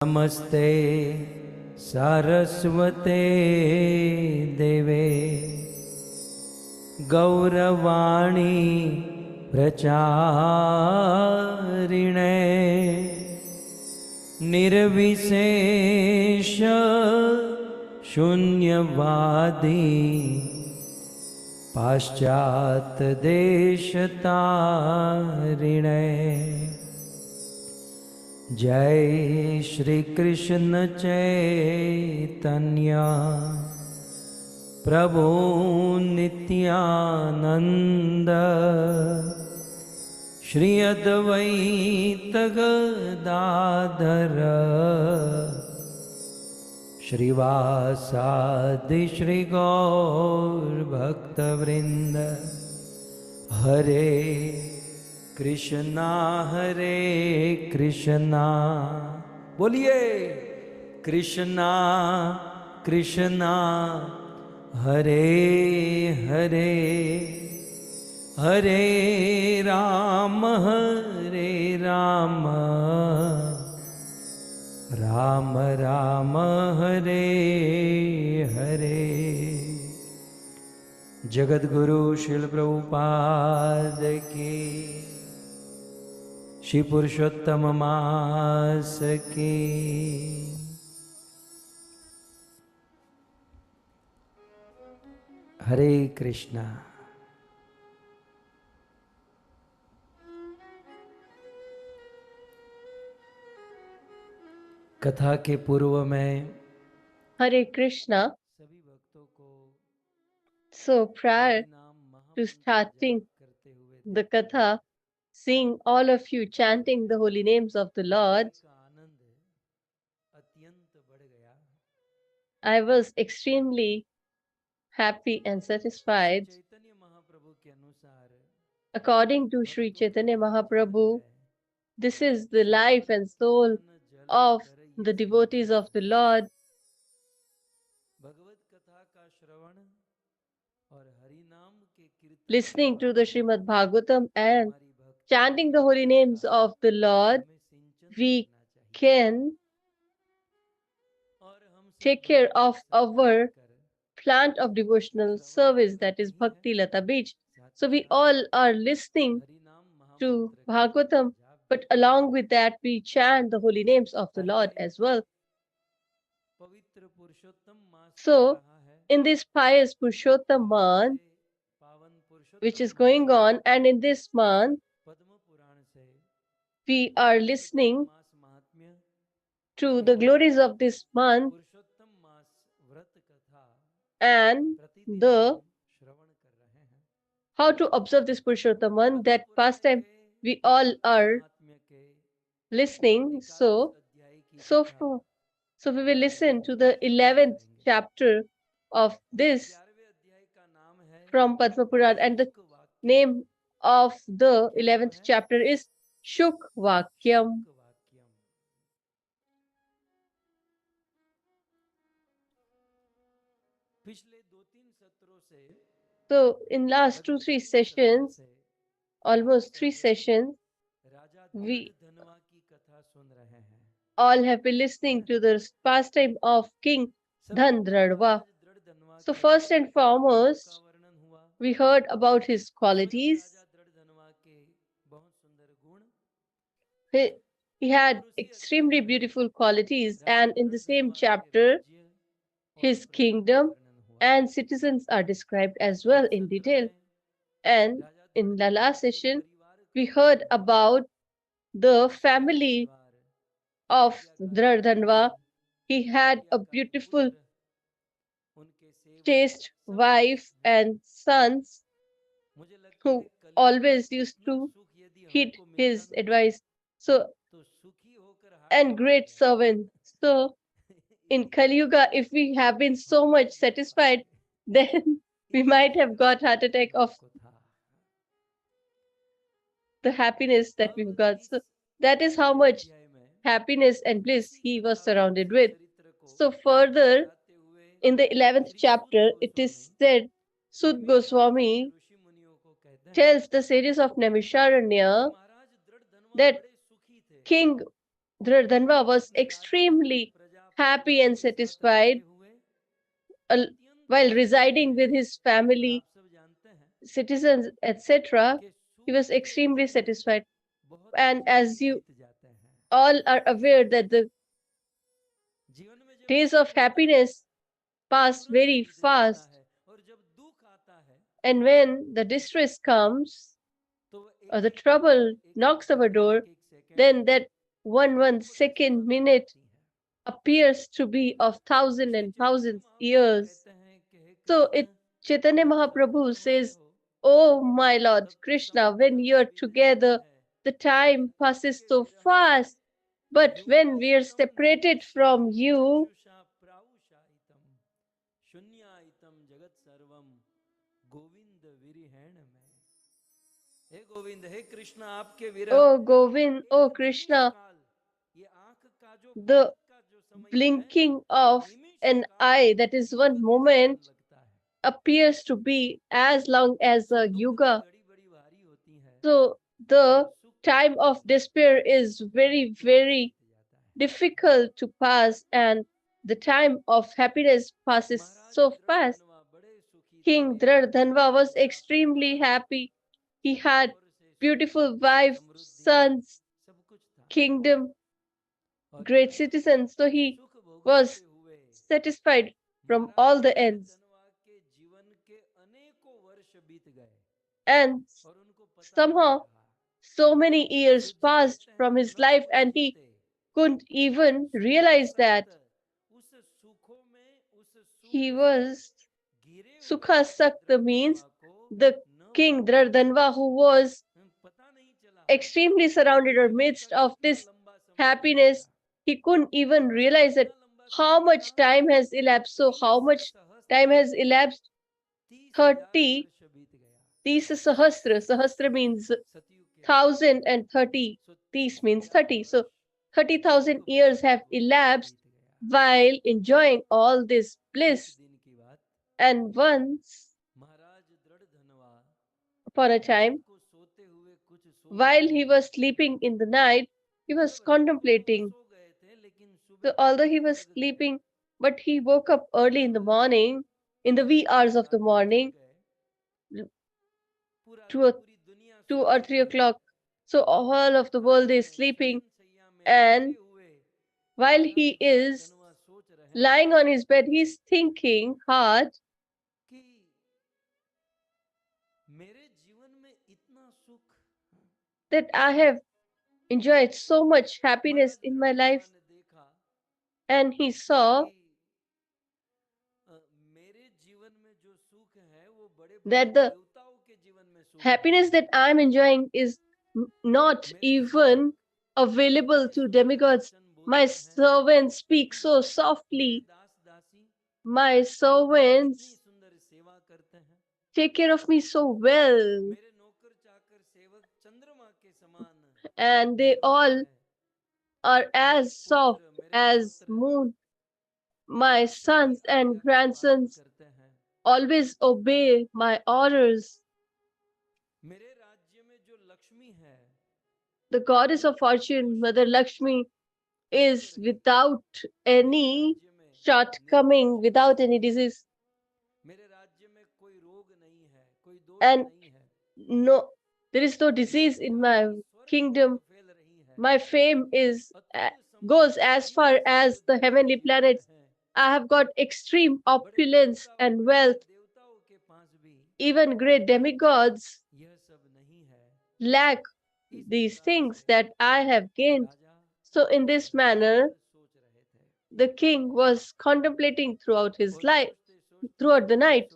नमस्ते सारस्वते देवे गौरवाणी प्रचारिणे निर्विशेष शून्यवादी पाश्चात देशतारिणे। जय श्री कृष्ण चैतन्य प्रभु नित्यानंद श्री अद्वैत गदाधर श्रीवासादि श्री गौर भक्तवृंद। हरे कृष्णा बोलिए कृष्णा कृष्णा हरे हरे, हरे राम राम राम हरे हरे। जगद्गुरु श्रील प्रभुपाद की, श्री पुरुषोत्तम मास की। हरे कृष्णा। कथा के पूर्व में Hare Krishna. सभी भक्तों को So prior to starting the katha, seeing all of you chanting the holy names of the Lord, I was extremely happy and satisfied. According to Sri Chaitanya Mahaprabhu, this is the life and soul of the devotees of the Lord. Listening to the Srimad Bhagavatam and chanting the holy names of the Lord, we can take care of our plant of devotional service, that is Bhakti Lata Beach. So we all are listening to Bhagavatam, but along with that we chant the holy names of the Lord as well. So in this pious Purushottam month, which is going on, and in this month we are listening to the glories of this month and the how to observe this Purushottam month, that past time we all are listening. So we will listen to the 11th chapter of this from Padma Puran, and the name of the 11th chapter is Shuk Vakyam. So in last 2-3 sessions, almost 3 sessions, we all have been listening to the pastime of King Dhandradva. So first and foremost, we heard about his qualities. He had extremely beautiful qualities, and in the same chapter, his kingdom and citizens are described as well in detail. And in the last session, we heard about the family of Dhandradva. He had a beautiful, chaste wife and sons who always used to heed his advice. So, and great servant. So, in Kali Yuga, if we have been so much satisfied, then we might have got heart attack of the happiness that we've got. So that is how much happiness and bliss he was surrounded with. So further, in the 11th chapter, it is said, Sud Goswami tells the sages of Naimisharanya that King Dhanva was extremely happy and satisfied al- while residing with his family, citizens, etc. He was extremely satisfied. And as you all are aware that the days of happiness pass very fast, and when the distress comes or the trouble knocks our door, then that one second minute appears to be of thousand and thousands years. So it Chaitanya Mahaprabhu says, "Oh my Lord Krishna, when you're together, the time passes so fast. But when we are separated from you, oh Govind, oh Krishna, the blinking of an eye, that is one moment, appears to be as long as a yuga. So the time of despair is very, very difficult to pass, and the time of happiness passes so fast." King Dhanva was extremely happy. He had beautiful wife, sons, kingdom, great citizens. So he was satisfied from all the ends. And somehow, so many years passed from his life, and he couldn't even realize that he was Sukha Sakta, means the king Dhanva, who was extremely surrounded or midst of this happiness, he couldn't even realize that how much time has elapsed. So how much time has elapsed? 30 Tisa Sahasra. Sahasra means 1,030. Tis means 30. So 30,000 years have elapsed while enjoying all this bliss. And once upon a time, while he was sleeping in the night, he was contemplating. So although he was sleeping, but he woke up early in the morning, in the wee hours of the morning, 2 or 3 o'clock. So all of the world is sleeping, and while he is lying on his bed, he's thinking hard that I have enjoyed so much happiness in my life. And he saw that the happiness that I'm enjoying is not even available to demigods. My servants speak so softly. My servants take care of me so well. And they all are as soft as moon. My sons and grandsons always obey my orders. The goddess of fortune, Mother Lakshmi, is without any shortcoming, without any disease. And no, there is no disease in my kingdom. My fame is goes as far as the heavenly planets. I have got extreme opulence and wealth. Even great demigods lack these things that I have gained. So in this manner, the king was contemplating throughout his life, throughout the night,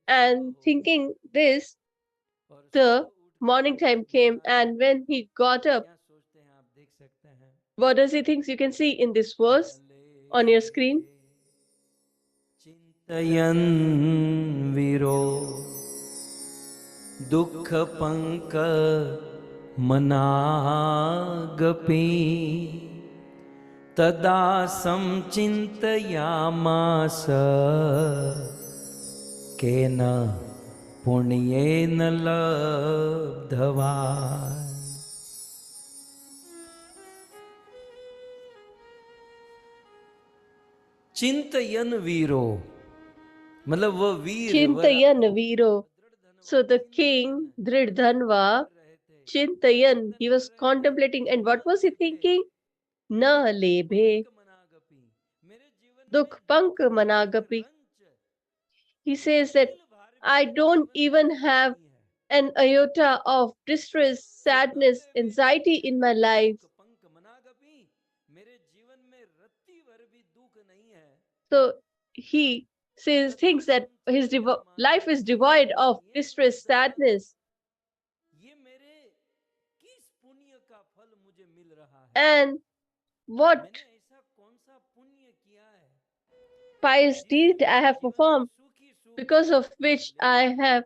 and thinking this, the morning time came, and when he got up, what does he think? You can see in this verse on your screen. चिन्तयन् वीरो दुःखपङ्कमनागपि तदा संचिन्तयामास केन पुण्येन लब्धवान्. चिंतयन वीरो, मतलब वो वीर Chintayan Viro. So the king, Dridhanva, Chintayan, he was contemplating, and what was he thinking? Na lebhe, dukh pank managapi. He says that I don't even have an iota of distress, sadness, anxiety in my life. So he says, thinks that his life is devoid of distress, sadness. And what pious deed I have performed, because of which I have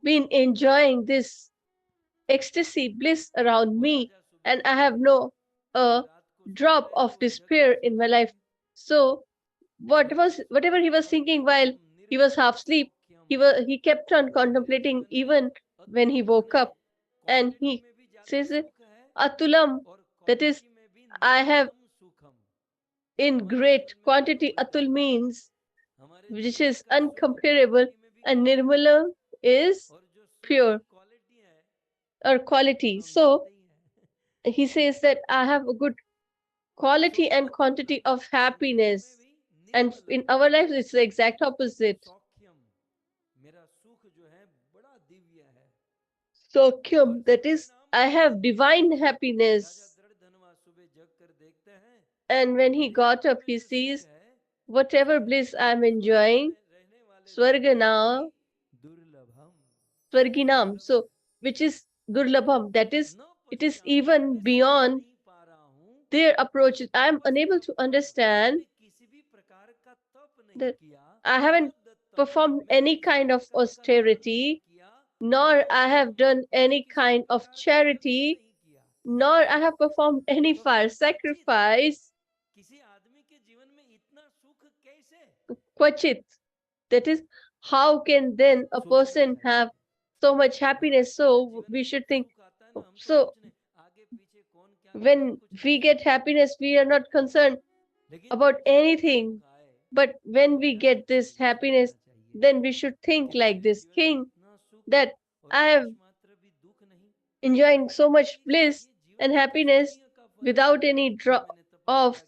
been enjoying this ecstasy, bliss around me, and I have no drop of despair in my life. So whatever he was thinking while he was half asleep, he kept on contemplating even when he woke up, and he says it, Atulam, that is, I have in great quantity. Atul means which is uncomparable, and Nirmala is pure or quality. So he says that I have a good quality and quantity of happiness, and in our lives it's the exact opposite. Sokyam, that is, I have divine happiness. And when he got up, he sees whatever bliss I'm enjoying, Swargana, Swarginam, so which is Durlabham, that is, it is even beyond their approach. I am unable to understand that I haven't performed any kind of austerity, nor I have done any kind of charity, nor I have performed any fire sacrifice. Kvachit. That is, how can then a person have so much happiness? So we should think. So when we get happiness, we are not concerned about anything. But when we get this happiness, then we should think like this king, that I have enjoying so much bliss and happiness without any drop of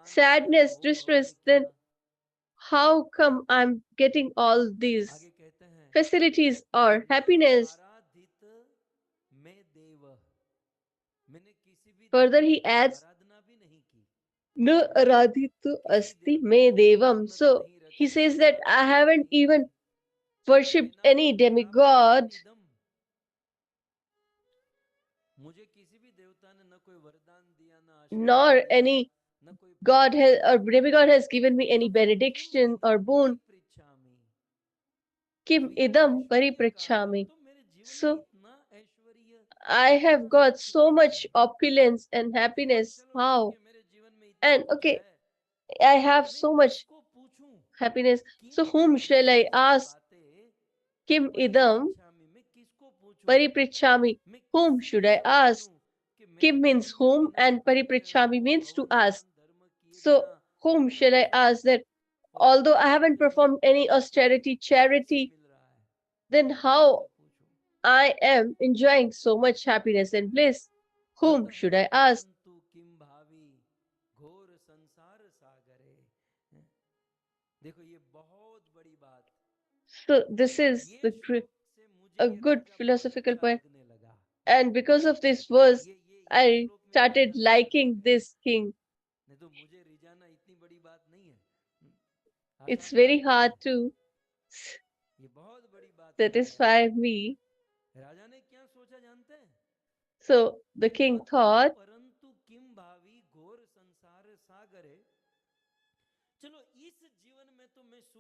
sadness, distress, then how come I'm getting all these facilities or happiness? Further, he adds, Na aradhitu asti me devam. So he says that I haven't even worshipped any demigod, nor any god has, or demigod has given me any benediction or boon. Kim idam pariprachami. So I have got so much opulence and happiness. How? And okay, I have so much happiness. So whom shall I ask? Kim idam pariprichami. Whom should I ask? Kim means whom, and pariprichami means to ask. So whom shall I ask that although I haven't performed any austerity, charity, then how I am enjoying so much happiness and bliss? Whom should I ask? So this is a good philosophical point. And because of this verse, I started liking this king. It's very hard to satisfy me. So the king thought,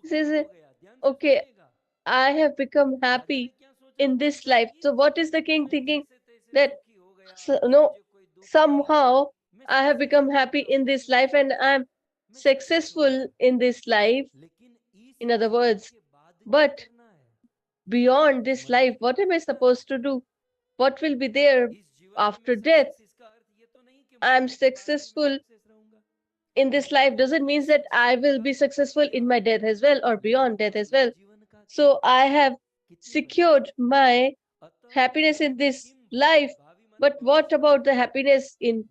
he says, okay, I have become happy in this life. So what is the king thinking? That no, somehow I have become happy in this life and I'm successful in this life. In other words, but beyond this life, what am I supposed to do? What will be there after death? I'm successful in this life doesn't mean that I will be successful in my death as well or beyond death as well. So I have secured my happiness in this life. But what about the happiness in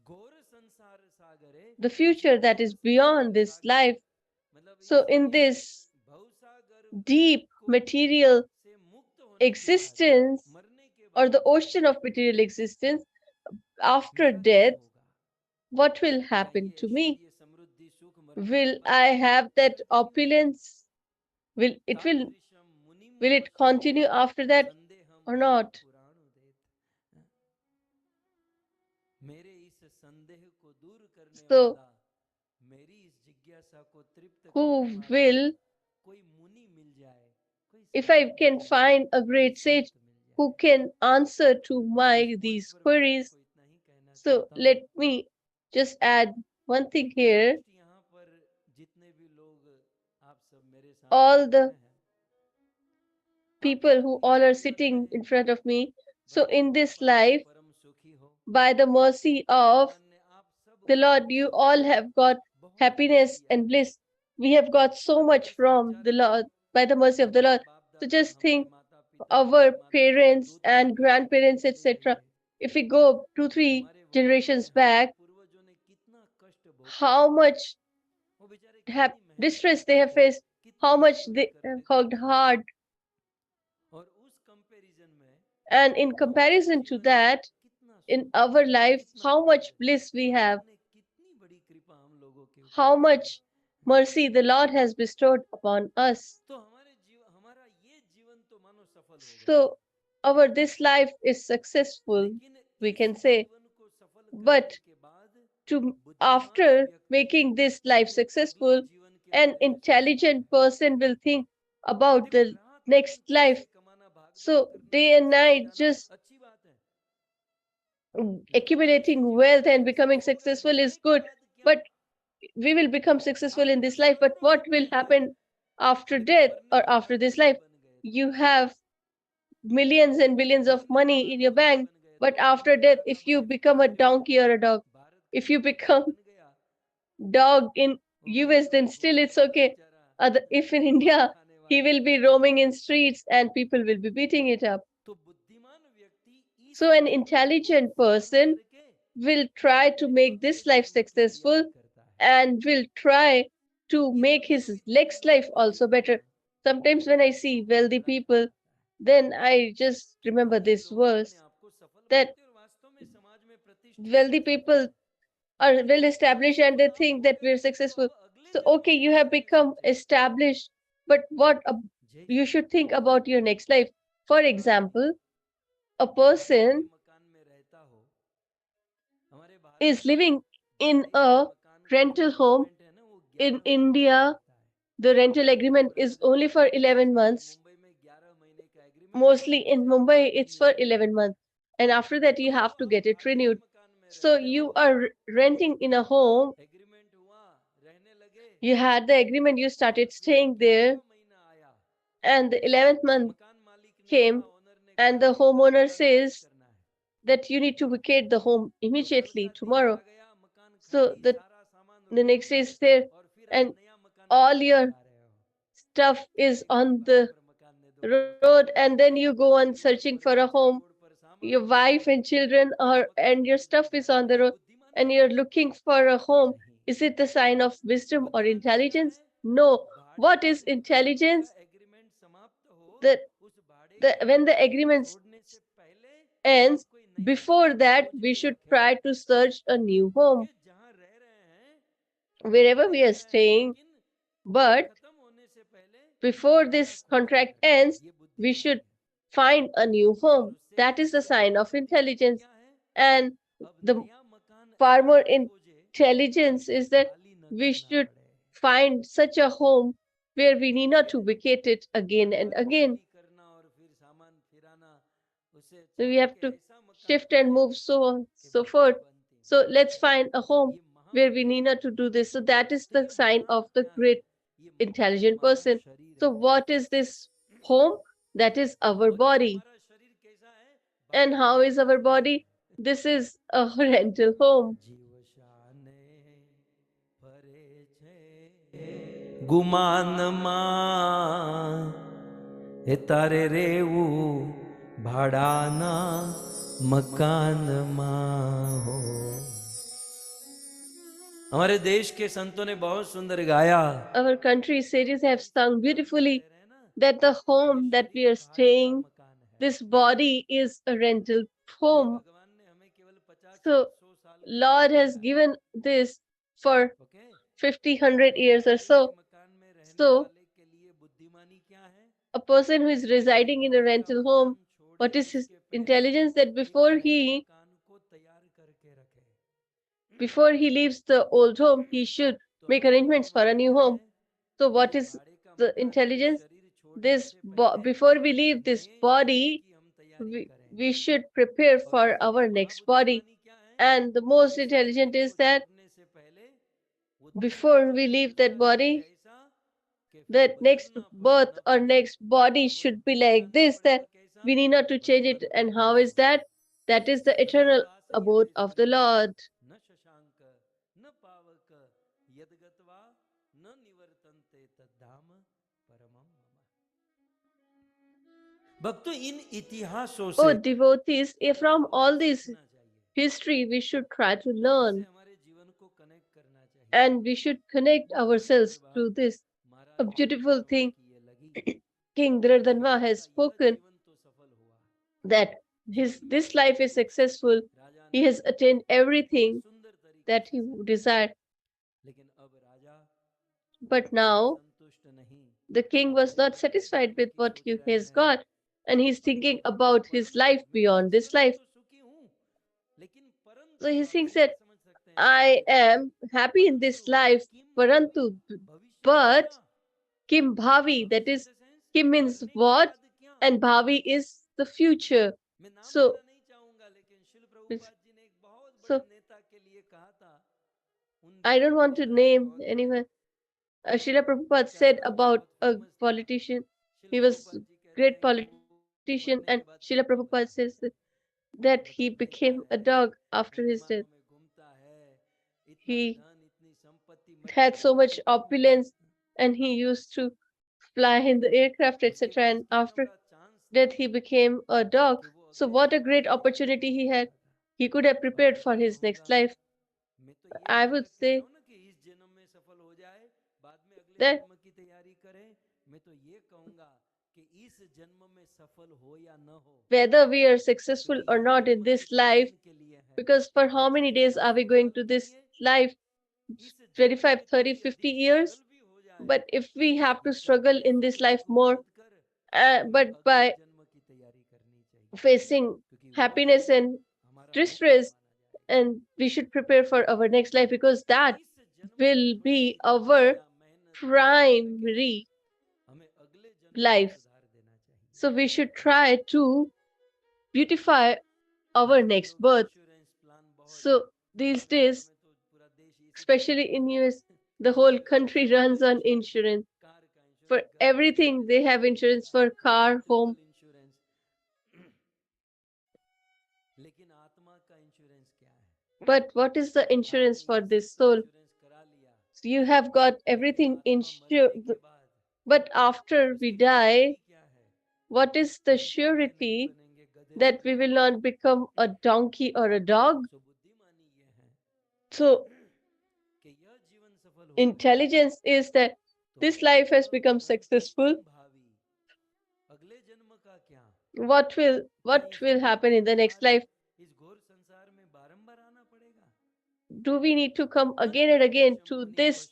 the future that is beyond this life? So, in this deep material existence or the ocean of material existence after death, what will happen to me? Will I have that opulence? Will it continue after that or not? So, who will, if I can find a great sage who can answer to my these queries? So let me just add one thing here. All the people who all are sitting in front of me. So in this life, by the mercy of the Lord, you all have got happiness and bliss. We have got so much from the Lord by the mercy of the Lord. So just think our parents and grandparents, etc. If we go 2, 3 generations back, how much distress they have faced, how much they have worked hard, and in comparison to that, in our life, how much bliss we have, how much mercy the Lord has bestowed upon us. So, our this life is successful, we can say, but to after making this life successful, an intelligent person will think about the next life. So, day and night, just accumulating wealth and becoming successful is good, but we will become successful in this life. But what will happen after death or after this life? You have millions and billions of money in your bank, but after death, if you become a donkey or a dog, if you become dog in US, then still it's okay. If in India, he will be roaming in streets and people will be beating it up. So an intelligent person will try to make this life successful and will try to make his next life also better. Sometimes when I see wealthy people, then I just remember this verse that wealthy people are well established and they think that we're successful. So, okay, you have become established, but you should think about your next life. For example, a person is living in a rental home in India. The rental agreement is only for 11 months. Mostly in Mumbai, it's for 11 months. And after that, you have to get it renewed. So you are renting in a home. You had the agreement, you started staying there, and the 11th month came, and the homeowner says that you need to vacate the home immediately tomorrow. So the next day is there, and all your stuff is on the road, and then you go on searching for a home. Your wife and children are, and your stuff is on the road, and you're looking for a home. Is it the sign of wisdom or intelligence? No. What is intelligence? That when the agreement ends, before that, we should try to search a new home wherever we are staying. But before this contract ends, we should find a new home. That is the sign of intelligence. And the far more intelligence is that we should find such a home where we need not to vacate it again and again. So we have to shift and move so on, so forth. So let's find a home where we need not to do this. So that is the sign of the great intelligent person. So what is this home? That is our body. And how is our body? This is a rental home. ગુમાનમાં એ તારે રેવું ભાડાના મકાનમાં હો. हमारे देश के संतों ने बहुत सुंदर गाया. Our country sages have sung beautifully that the home that we are staying, this body is a rental home. So Lord has given this for 50, 100 years or so. So a person who is residing in a rental home, what is his intelligence that before he leaves the old home, he should make arrangements for a new home. So what is the intelligence? Before we leave this body, we should prepare for our next body. And the most intelligent is that before we leave that body, that next birth or next body should be like this, that we need not to change it. And how is that? That is the eternal abode of the Lord. Oh devotees, from all this history we should try to learn, and we should connect ourselves to this. A beautiful thing King Dradhanva has spoken, that this life is successful. He has attained everything that he desired. But now the king was not satisfied with what he has got, and he's thinking about his life beyond this life. So he thinks that I am happy in this life, parantu, but Kim Bhavi, that is, Kim means what, and Bhavi is the future. So, so I don't want to name anyone. Srila Prabhupada said about a politician, he was a great politician, and Srila Prabhupada says that he became a dog after his death. He had so much opulence, and he used to fly in the aircraft, etc. And after death, he became a dog. So, what a great opportunity he had! He could have prepared for his next life. I would say that whether we are successful or not in this life, because for how many days are we going to this life? 25, 30, 50 years? But if we have to struggle in this life more, but by facing happiness and distress, and we should prepare for our next life, because that will be our primary life. So we should try to beautify our next birth. So these days, especially in US, the whole country runs on insurance. For everything, they have insurance for car, home. But what is the insurance for this soul? So you have got everything insured, but after we die, what is the surety that we will not become a donkey or a dog? So intelligence is that this life has become successful. What will happen in the next life? Do we need to come again and again to this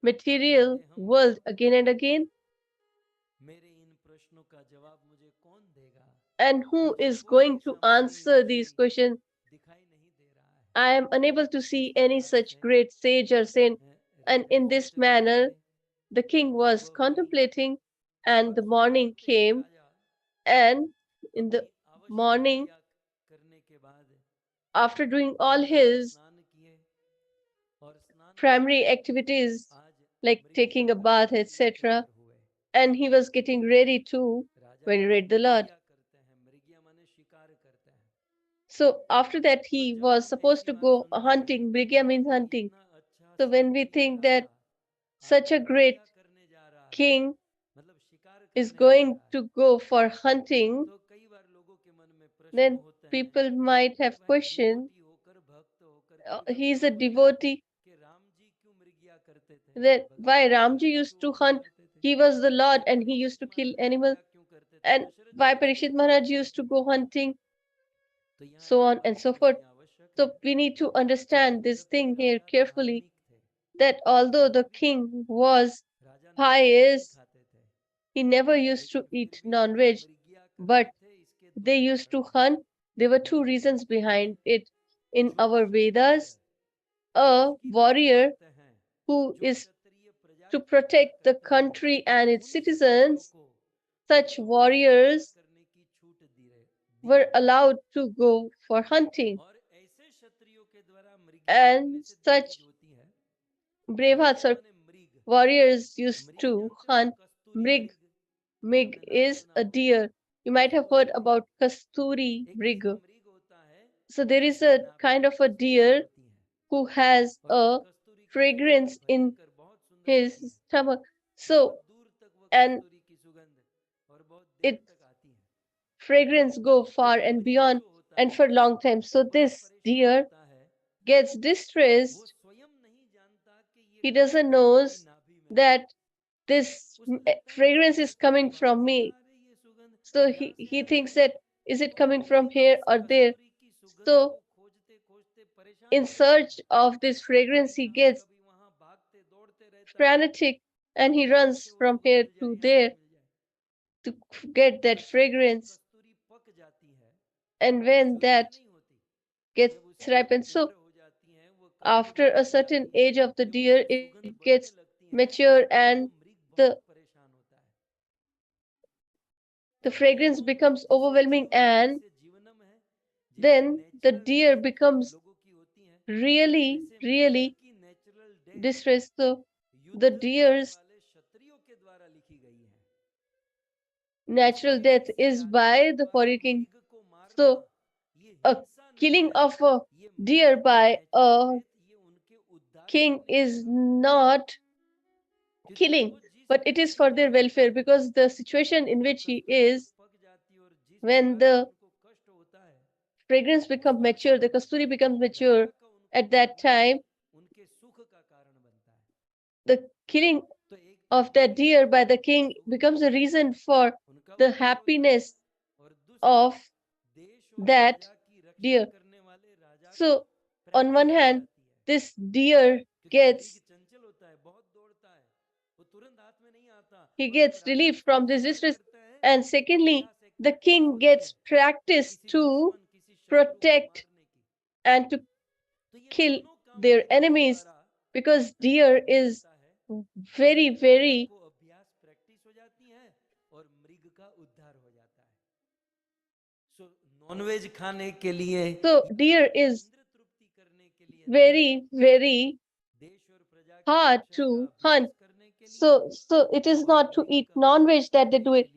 material world again and again? And who is going to answer these questions? I am unable to see any such great sage or saint. And in this manner, the king was contemplating, and the morning came, and in the morning, after doing all his primary activities like taking a bath, etc., and he was getting ready to venerate the Lord. So after that, he was supposed to go hunting. Mrigya means hunting. So when we think that such a great king is going to go for hunting, then people might have questioned, he's a devotee, that why Ramji used to hunt, he was the Lord and he used to kill animals, and why Parikshit Maharaj used to go hunting, so on and so forth. So we need to understand this thing here carefully, that although the king was pious, he never used to eat non-veg, but they used to hunt. There were two reasons behind it. In our Vedas, a warrior who is to protect the country and its citizens, such warriors were allowed to go for hunting. And such brave hearts or warriors used to hunt mrig. Mig is a deer. You might have heard about Kasturi mrig. So there is a kind of a deer who has a fragrance in his stomach. So, and its fragrance go far and beyond and for long time. So this deer gets distressed. He doesn't know that this fragrance is coming from me. So he thinks that, is it coming from here or there? So in search of this fragrance, he gets frantic and he runs from here to there to get that fragrance. And when that gets ripened, so after a certain age of the deer, it gets mature and the the fragrance becomes overwhelming, and then the deer becomes really distressed. So the deer's natural death is by the warrior king. So a killing of a deer by a king is not killing, but it is for their welfare, because the situation in which he is, when the fragrance becomes mature, the kasturi becomes mature, at that time, the killing of that deer by the king becomes a reason for the happiness of that deer. So, on one hand, this deer gets he gets relief from this distress, and secondly, the king gets practice to protect and to kill their enemies, because deer is very nonveg खाने के लिए so deer is very hard to hunt. So it is not to eat non-veg that they do it.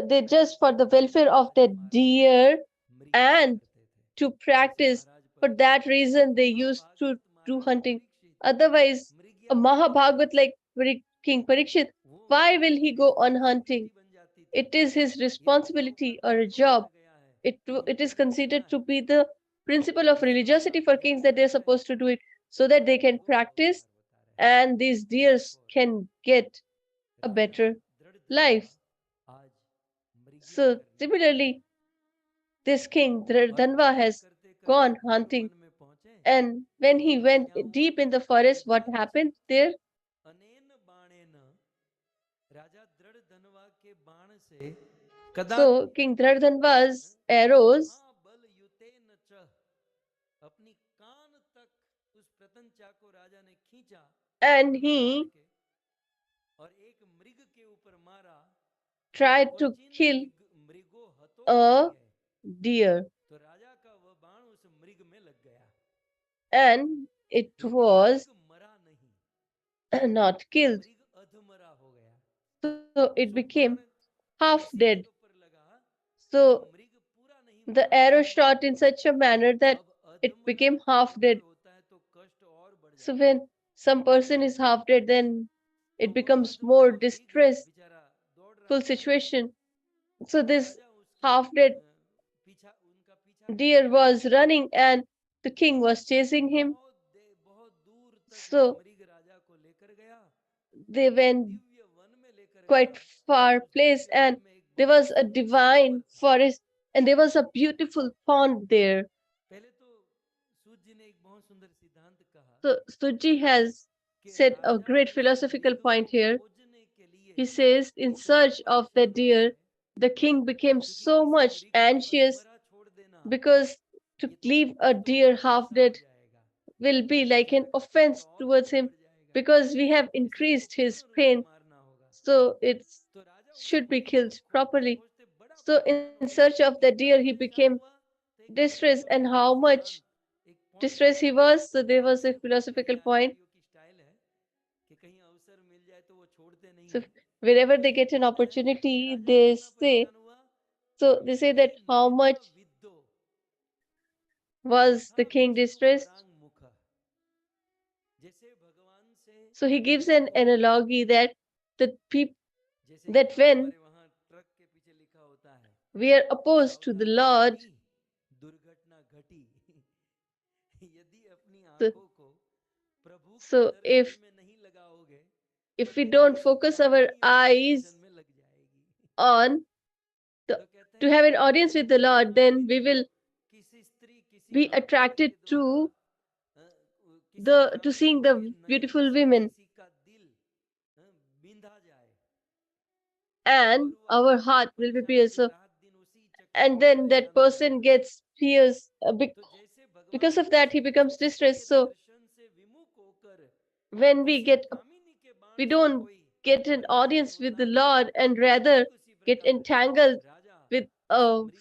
They just for the welfare of the deer and to practice. For that reason, they used to do hunting. Otherwise, a Mahabhagat like King Parikshit, why will he go on hunting? It is his responsibility or a job. It is considered to be the principle of religiosity for kings that they're supposed to do it so that they can practice and these deers can get a better life. So similarly, this king Dhanva has gone hunting, and when he went deep in the forest, what happened there? So King Dhanva's arrows and he tried to kill a deer, and it was not killed. So it became half dead. So the arrow shot in such a manner that it became half dead. So when some person is half dead, then it becomes more distressful situation. So this half-dead deer was running and the king was chasing him. So they went quite far place and there was a divine forest and there was a beautiful pond there. So Suji has said a great philosophical point here. He says, in search of the deer, the king became so much anxious because to leave a deer half dead will be like an offense towards him because we have increased his pain. So it should be killed properly. So in search of the deer, he became distressed, and how much distressed he was. So there was a philosophical point. So wherever they get an opportunity, they say, so they say that how much was the king distressed. So he gives an analogy that the people that when we are opposed to the Lord, so, so if we don't focus our eyes on to have an audience with the Lord, then we will be attracted to seeing the beautiful women, and our heart will be pierced. So, and then that person gets pierced because of that he becomes distressed. So when we don't get an audience with the Lord and rather get entangled with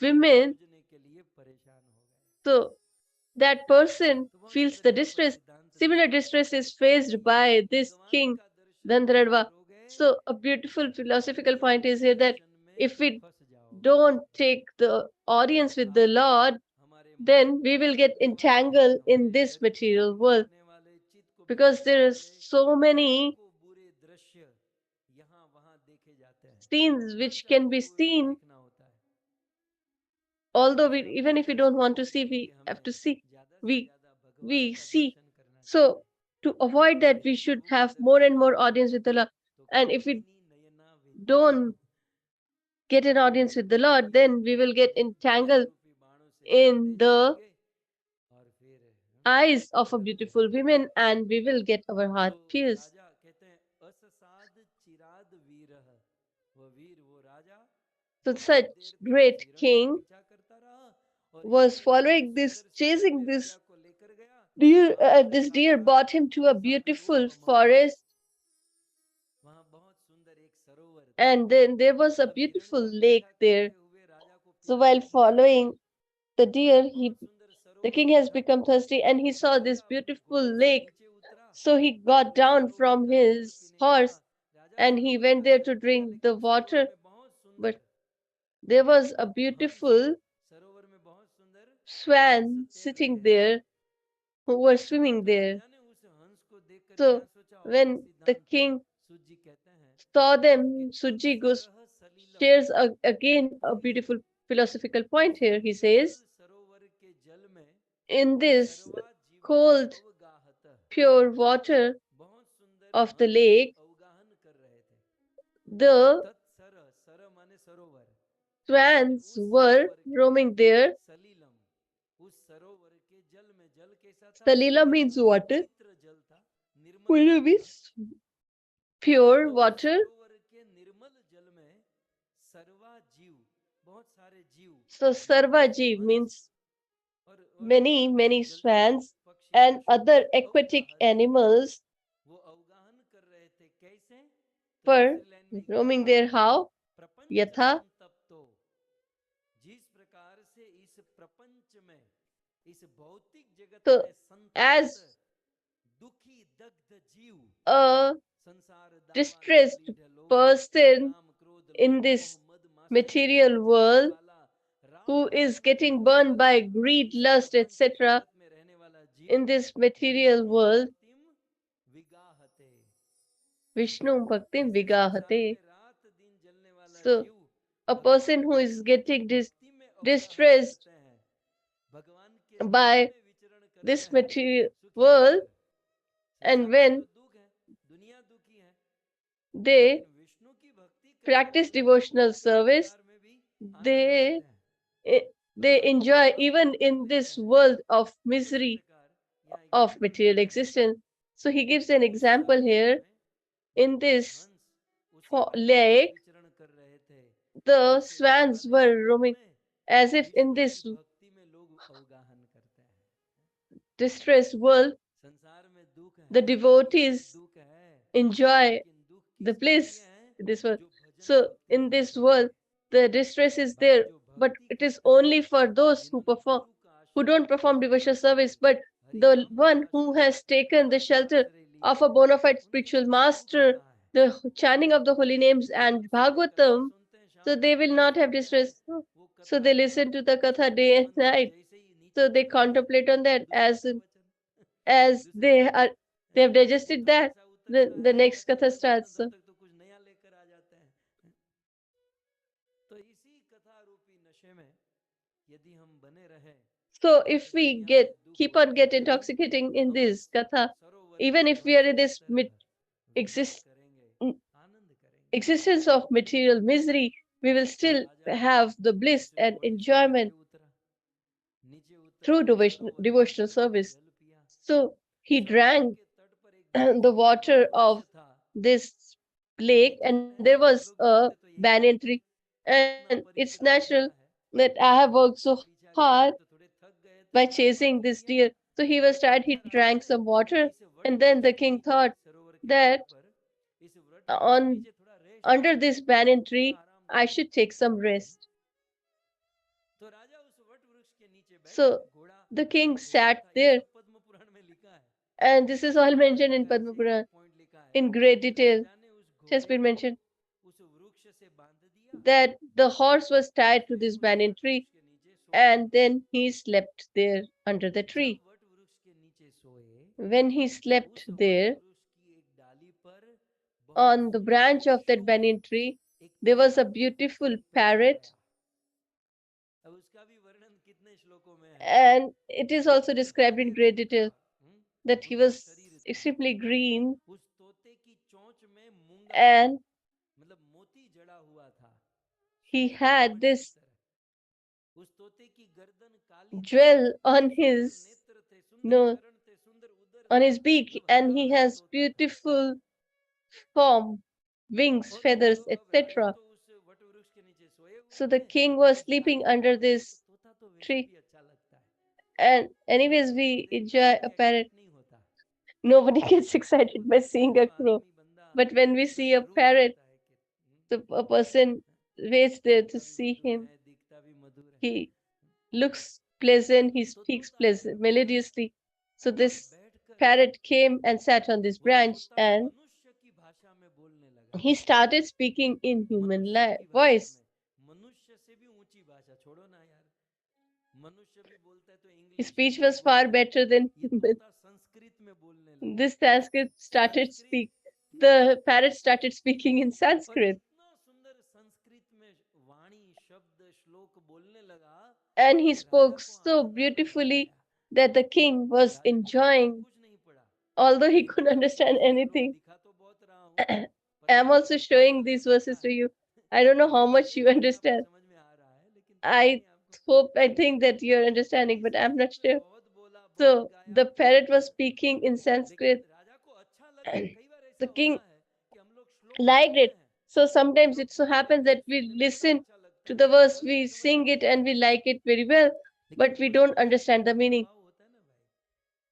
women, so that person feels the distress. Similar distress is faced by this king Dandradva. So a beautiful philosophical point is here that if we don't take the audience with the Lord, then we will get entangled in this material world because there are so many scenes which can be seen. Although even if we don't want to see, we have to see. We see. So to avoid that, we should have more and more audience with the Lord. And if we don't get an audience with the Lord, then we will get entangled in the eyes of a beautiful woman and we will get our heart pierced. So such great king was following this, chasing this deer. This deer brought him to a beautiful forest, and then there was a beautiful lake there. So while following the deer, the king has become thirsty, and he saw this beautiful lake. So he got down from his horse, and he went there to drink the water. But there was a beautiful swan sitting there who were swimming there. So when the king saw them, Suji goes shares again a beautiful philosophical point here. He says, in this cold, pure water of the lake, the swans were roaming there. Salila means water, which means pure water. So Sarva Jeev means many, many swans and other aquatic animals were roaming there. How? Yatha. So as a distressed person in this material world who is getting burned by greed, lust, etc., in this material world, Vishnu Bhaktim जैसे संसार Vigahate. में रात दिन जलने वाला So, जीव a person भगवान who के is रूप getting की भक्ति में अवगाहन distressed करते हैं, भगवान के रूप by में विचरण करते this हैं, material सुखी world, होकर। and संसार में तो when दुख है, दुनिया दुखी है, they लेकिन विष्णु की भक्ति करने practice वालों को devotional service, संसार में भी आनंद they मिलते हैं। they तो ये enjoy बात even in तात्विक this है। world of उसी misery प्रकार यहाँ of एग्जाम्पल material देते हैं existence. So he gives an उसी example वन here. में In this हंस उसी प्रकार से lake, विचरण कर रहे थे, the जैसे इस swans वाले were जगत roaming, में as if in विष्णु की this भक्ति में लोग अवगाहन करते हैं। distressed world, संसार में दुख the है, दुनिया में devotees दुख है, enjoy लेकिन दुख the किसके लिए bliss है? in this world. जो भजन So भक्ति in नहीं this करते world, हैं, the distress is बाकी there, जो but भक्ति it is करते हैं, only for those who जिन्होंने perform, गुरु का who आश्रय don't ग्रहण perform किया devotional है, service, but हरि the नाम का one who आश्रय, has taken the नाम का shelter आश्रय लिया of a है, bona fide उनके spiritual लिए सुख master, कहाँ है? the chanting of the holy names and दिन सुबह कथा Bhagavatam, सुनते हैं, so शाम को they will कथा not have सुनते हैं, distress. वो So कथा they का listen to the katha day and संबंध night. जैसे ही नीचे So they उतरेगा, contemplate on that दूसरा प्रवचन as दूसरी कथा they है, have digested कथा that. जैसा उतरेगा The है, next कथा katha खत्म होने starts. तब तक तो कुछ नया लेकर आ जाते हैं। तो इसी कथा रूपी नशे में यदि हम बने रहे, So if तो we दुनिया में दुख keep on होते get हुए भी intoxicating in हम this इस katha, सरोवर even के if we are in मस्त this तरह विचरण exist करेंगे, आनंद करेंगे। existence of material misery, we will तो still Raja have the bliss उस and घोड़े से नीचे enjoyment उतरा, नीचे उतरा through तो सरोवर का devotional पवित्र service. जल पिया। So he सरोवर drank के तट पर एक बड़ा the सुंदर वट water वृक्ष of था, this ये lake, जल and there है, was आप लोग a देखते तो यही banyan रहते हैं, tree. कितना And it's परिश्रम natural किया है। that I have worked इसके so पीछे अगर hard गए तो थोड़े थक गए तो by थोड़ा chasing पानी this पिया, deer. So he was तो tired, सोचा he राजा drank ने some कि water, इस वट and then वृक्ष the के king नीचे, thought सरोवर के तट that पर इस वट वृक्ष के on नीचे थोड़ा रेस्ट under कर this लूं, banyan थोड़ा tree आराम कर I लूं। should take some rest. तो राजा उस वट वृक्ष के नीचे बैठा, So घोड़ा the king सो रहा sat था। ये there, सब पद्म पुराण में लिखा है, and this is all her mentioned in जगह Padma ऐसे ही Puran पॉइंट लिखा है in great कि detail. राजा ने उस It has घोड़े been को mentioned उस वृक्ष से बांध दिया that the horse was और tied to फिर this उस banyan वट tree, वृक्ष के नीचे सो गया। and then he slept there under the जब tree. वट वृक्ष के नीचे सोए When he तो slept उस वट there वृक्ष की एक डाली पर बहुत on the सुंदर branch of that शोक banyan tree, एक there was a तोता beautiful पैदा parrot, आया। अब उसका भी वर्णन कितने श्लोकों में है, and it is also बिल्कुल described हरे in great रंग का detail that he उसका was शरीर था। extremely green, उस तोते की चोंच में मूंगा and मतलब मोती जड़ा हुआ था, he सोने के had मणि की this तरह। उस तोते की गर्दन काली थी, jewel on सुंदर his नेत्र थे, सुंदर no चरण थे, सुंदर उदर on था, his beak, मतलब and हरा he भरा has तोता था। beautiful form, wings, और बोलो feathers, अब राजा etc. तो उस वट वृक्ष के नीचे सोए So हुए the थे, king was उस डाली sleeping पर under तो this तोता तो वैसे tree. भी अच्छा लगता है, And वट anyways, वृक्ष को we देख के enjoy कोई a parrot. एक्साइट नहीं होता, Nobody gets वट excited को by देखता है seeing a तो crow. आदमी बंदा But when we see a खुश रूठ parrot, जाता है कि the a person waits there to बोलता भी see मधुर him. है, दिखता भी मधुर है। He looks pleasant, he तो speaks तोता आया melodiously. So और this बैठकर parrot came and sat on this वो branch, तोता and मनुष्य की भाषा में बोलने लगा, he started speaking in human मनुष्य की भाषा voice. में, मनुष्य से भी ऊंची भाषा छोड़ो ना यार, मनुष्य भी बोलता है तो His English speech Hindi was far बोलता है, better than ये human. तोता संस्कृत में बोलने लगा। This Sanskrit started Sanskrit speak. The parrot started speaking in और Sanskrit, इतना सुंदर संस्कृत में वाणी शब्द श्लोक बोलने लगा and he कि राजा spoke को so आनंद आनंद आ beautifully गया। that the king was राजा को समझ में enjoying, कुछ नहीं पड़ा, although he लेकिन couldn't बोला कि understand ये श्लोक anything. दिखा तो बहुत रहा हूँ, पता I'm नहीं also आपको क्या showing समझ these में आता verses to है। you. I don't know how मुझे much लगता है you कुछ आपको understand. समझ में आ रहा है, लेकिन पता I नहीं आपको। I think that you're understanding, but I'm not इसने sure. बहुत बोला, बहुत So गाया, the बहुत parrot was किया, speaking in लेकिन Sanskrit. राजा को अच्छा लगा। कई बार The ऐसा king होता है कि हम लोग श्लोक liked सुनते it. हैं, So sometimes श्लोक it so सुनते happens हैं, that we सुनने में बड़ा listen अच्छा लगता to है, the उसका verse, अर्थ we समझ में sing it, नहीं and we आता, like it very well, लेकिन but we वचन don't में एक understand the दिव्य meaning. प्रभाव होता है ना भाई,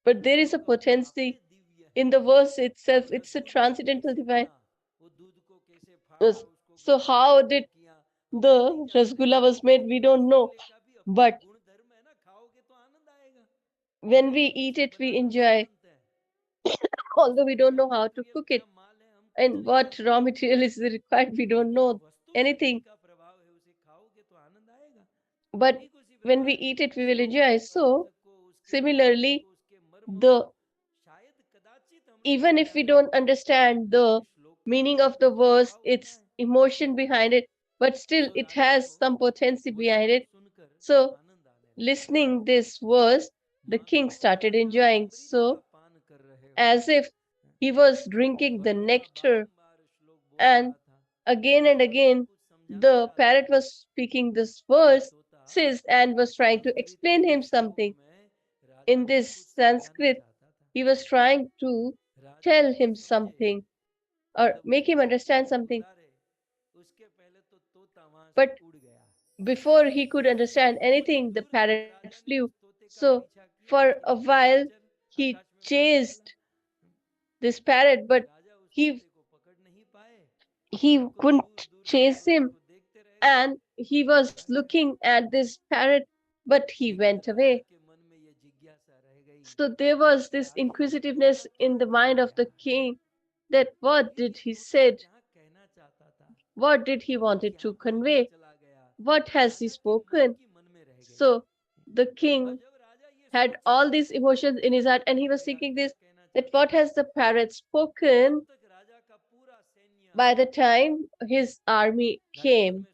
But there is a श्लोक अपने आप में potency दिव्य in है। the verse itself. और It's a रसूल को transcendental कैसे divine. बना, वो दूध को कैसे फाड़ा, उसको So गाढ़ा how कैसे did किया, हम लोग नहीं the जानते, rasgulla was made? We लेकिन don't know. रसगुल्ले का भी अपना But गुण धर्म है ना, खाओगे तो आनंद आएगा, when भले we हम eat इसे it, we बनाना नहीं enjoy, जानते हैं, although we इसमें don't क्या know how to nutrient cook क्या it माल है, हम कुछ and नहीं what जानते, raw material is required. We don't लेकिन जो know वस्तु शक्ति anything. का प्रभाव है उसे खाओगे तो आनंद आएगा। But ठीक उसी when we प्रकार eat it, we will श्लोक enjoy. के अर्थ So को, उसके भाव similarly, को, उसके मर्म को the शायद कदाचित हम लोग even नहीं if we जाने, don't understand लेकिन the श्लोक meaning of the verse, its emotion behind it, but still it has some potency behind it. So, listening this verse, the king started enjoying, so as if he was drinking the nectar. And again, the parrot was speaking this verse, and was trying to explain him something in this Sanskrit. He was trying to tell him something or make him understand something. But before he could understand anything, the parrot flew. So for a while, he chased this parrot, but he he couldn't chase him, and he was looking at this parrot, but he went away. So there was this inquisitiveness in the mind of the king, that what did he said, what did he wanted to convey, what has he spoken. So the king had all these emotions in his heart, and he was thinking this, that what has the parrot spoken. By the time his army came,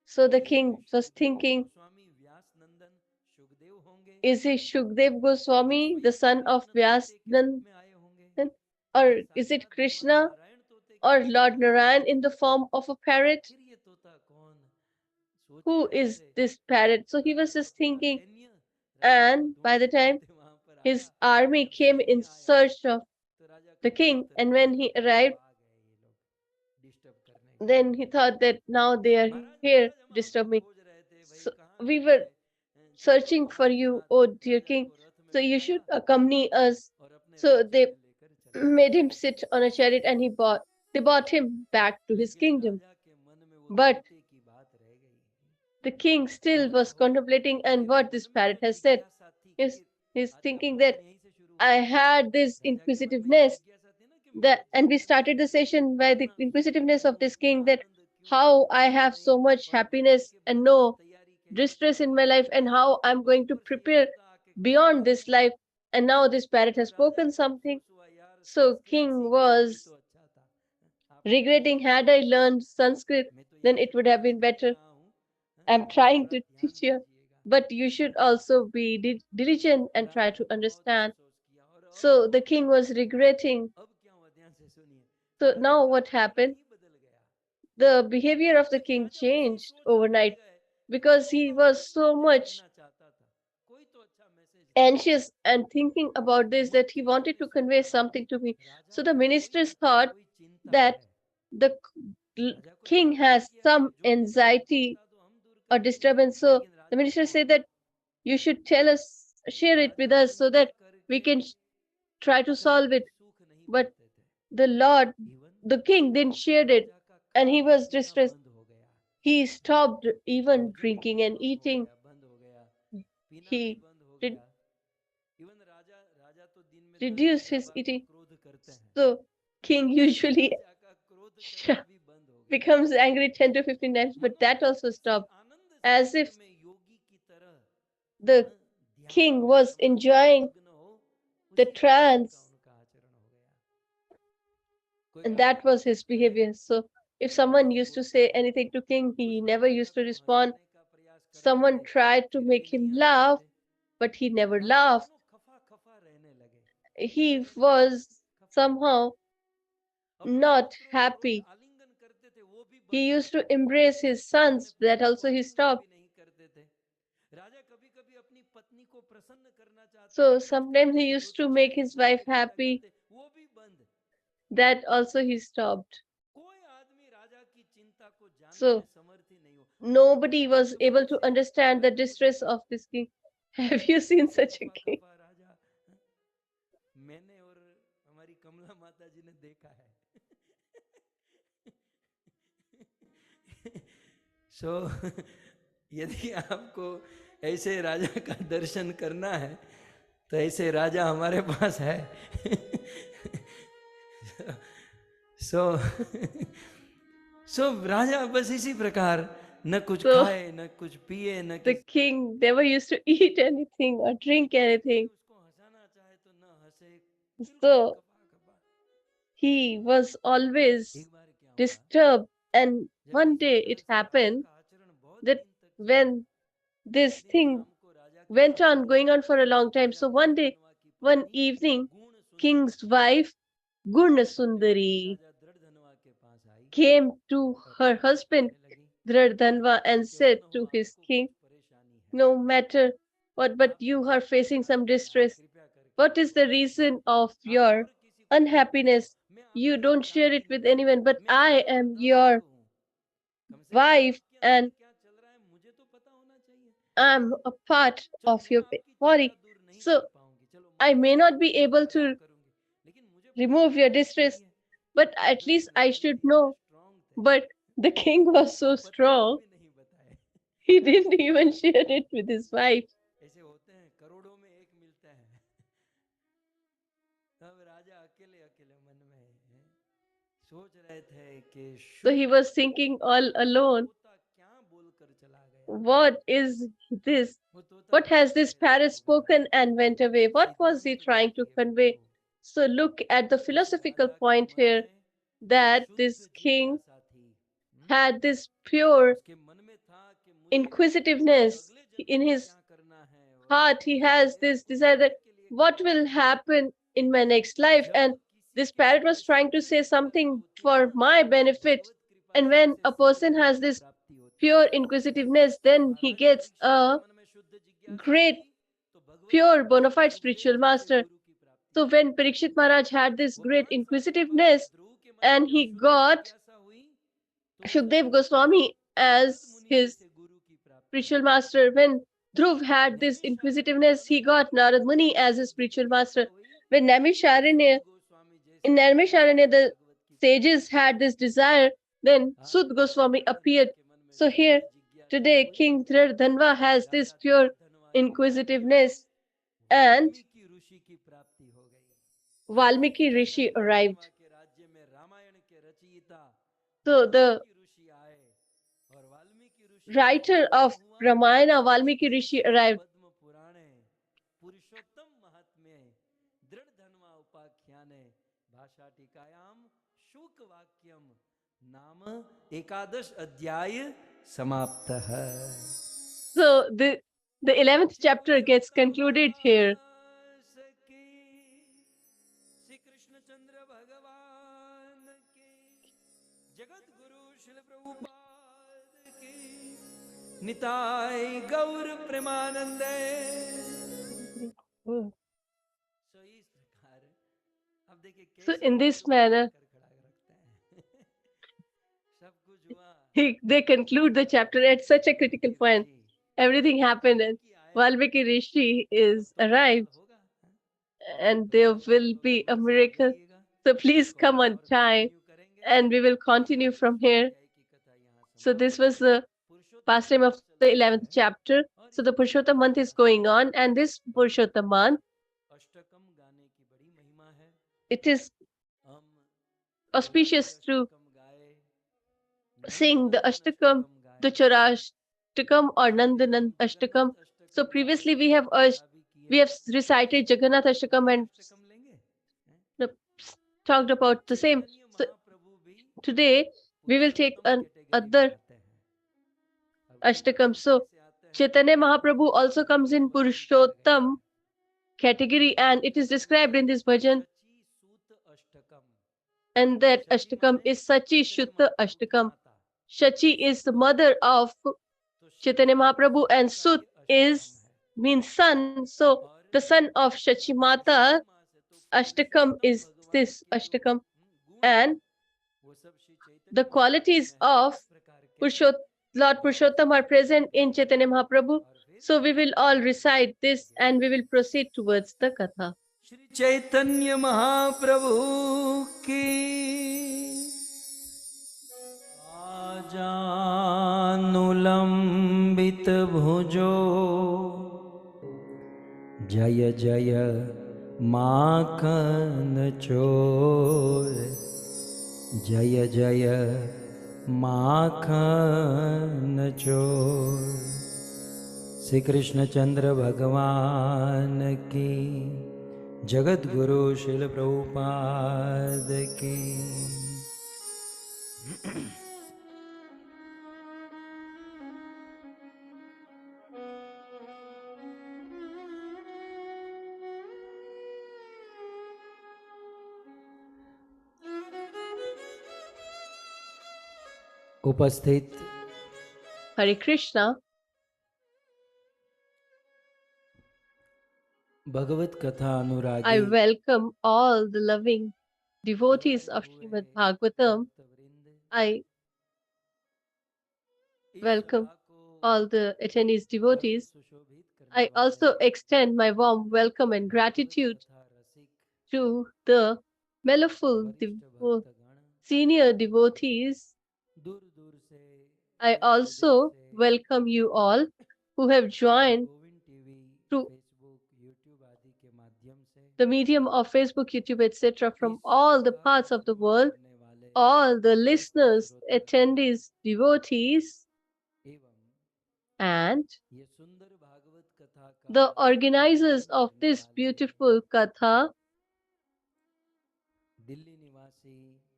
so the king was thinking, is he Shukdev Goswami, the son of Vyasnandan, or is it Krishna or Lord Narayan in the form of a parrot? Who is this parrot? So he was just thinking, and by the time his army came in search of the king, and when he arrived, then he thought that now they are here to disturb me. So we were searching for you, oh dear king, so you should accompany us. So they made him sit on a chariot, and they brought him back to his kingdom. But the king still was contemplating and what this parrot has said. He's, he's thinking that I had this inquisitiveness, that, and we started the session by the inquisitiveness of this king, that how I have so much happiness and no distress in my life, and how I'm going to prepare beyond this life. And now this parrot has spoken something. So king was regretting, had I learned Sanskrit, then it would have been better. I'm trying to teach you, but you should also be diligent and try to understand. So the king was regretting. So now what happened? The behavior of the king changed overnight, because he was so much anxious and thinking about this, that he wanted to convey something to me. So the ministers thought that the king has some anxiety or disturbance. So the minister said that you should tell us, share it with us, so that we can try to solve it. But the Lord, the king, didn't share it, and he was distressed. He stopped even drinking and eating. He re- reduced his eating. So king usually becomes angry 10 to 15 times, but that also stopped, as if the king was enjoying the trance, and that was his behavior. So if someone used to say anything to king, he never used to respond. Someone tried to make him laugh, but he never laughed. He was somehow not happy. He used to embrace his sons, that also he stopped. So sometimes he used to make his wife happy, that also he stopped. So nobody was able to understand the distress of this king. Have you seen such a king? So यदि आपको ऐसे राजा का दर्शन करना है, तो ऐसे राजा हमारे पास है. So राजा बस इसी प्रकार, न कुछ खाए, न कुछ पिए, न the king never used to eat anything or drink anything. So he was always disturbed, and one day it happened that when this thing went on going on for a long time, so one day, one evening, king's wife Gurna Sundari came to her husband Dradhanva and said to his king, no matter what, but you are facing some distress. What is the reason of your unhappiness? You don't share it with anyone, but I am your wife and I'm a part of your body. So I may not be able to remove your distress, but at least I should know. But the king was so strong, he didn't even share it with his wife. So he was thinking all alone, what is this? What has this parrot spoken and went away? What was he trying to convey? So look at the philosophical point here, that this king had this pure inquisitiveness in his heart. He has this desire that what will happen in my next life, and this parrot was trying to say something for my benefit. And when a person has this pure inquisitiveness, then he gets a great pure bona fide spiritual master. So when Parikshit Maharaj had this great inquisitiveness and he got Shukdev Goswami as his spiritual master, when Dhruv had this inquisitiveness, he got Narad Muni as his spiritual master. When in Naimisharanya, the sages had this desire, then Sud Goswami appeared. So here, today, King Dhanva has this pure inquisitiveness, and Valmiki Rishi arrived. So the writer of Ramayana, Valmiki Rishi, arrived. So the 11th chapter gets concluded here. Nitai Gaur Premanande. So in this manner, they conclude the chapter at such a critical point. Everything happened and Valmiki Rishi is arrived and there will be a miracle. So please come on time and we will continue from here. So this was the pastime of the 11th chapter. So the Purushottam month is going on, and this Purushottam month, it is auspicious to sing the Ashtakam, the Chorashtakam or Nandanand Ashtakam. So previously we have recited Jagannath Ashtakam and talked about the same. So today we will take another Ashtakam. So Chaitanya Mahaprabhu also comes in Purushottam category, and it is described in this bhajan. And that Ashtakam is Sachi Shuddha Ashtakam. Shachi is the mother of Chaitanya Mahaprabhu, and Sut means son. So the son of Shachi Mata Ashtakam is this Ashtakam. And the qualities of Lord Purushottam are present in Chaitanya Mahaprabhu. So we will all recite this and we will proceed towards the Katha. Shri Chaitanya Mahaprabhu ki Ajanulambit bhujo Jaya Jaya Makhan Chor Jaya Jaya Makhan Chor Shri Krishna Chandra Bhagavan ki Jagat Guru शिल प्रभुपाद की। उपस्थित Hare Krishna. भगवत कथा अनुरागी I welcome all the loving devotees of Srimad Bhagavatam. I welcome all the attendees devotees. I also extend my warm welcome and gratitude to the mellowful senior devotees. I also welcome you all who have joined through the medium of Facebook, YouTube, etc. from all the parts of the world, all the listeners, attendees, devotees, and the organizers of this beautiful katha,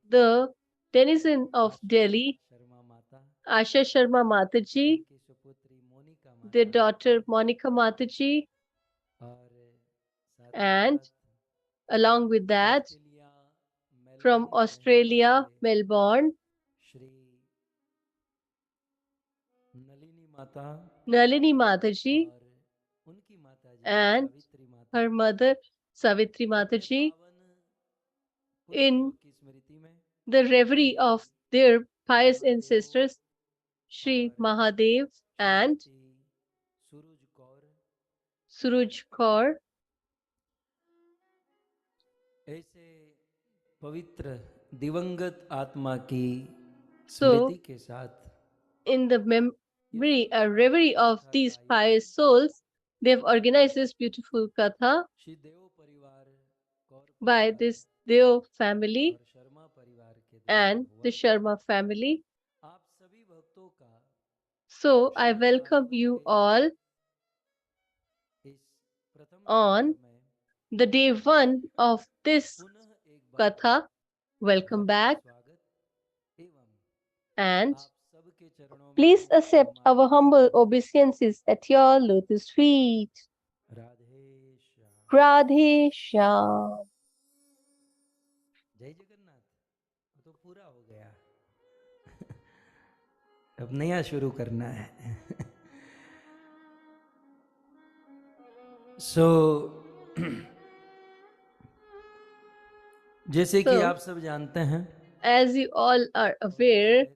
the denizen of Delhi, Asha Sharma Mataji, their daughter Monica Mataji, and along with that, from Australia, Melbourne, Nalini Mataji, and her mother Savitri Mataji, in the reverie of their pious ancestors, Shri Mahadev and Suruj Kaur. ऐसे पवित्र दिवंगत आत्मा की So, स्मृति के साथ in the memory, a reverie of these pious souls, they have organized this beautiful katha by this Deo family and the Sharma family. So I welcome you all on the day one of this katha. Welcome back, and please accept our humble obeisances at your lotus feet. Radhe Shyam. जय जगन्नाथ। तो पूरा हो गया, अब नया शुरू करना है। जैसे कि आप सब जानते हैं, as you all are aware,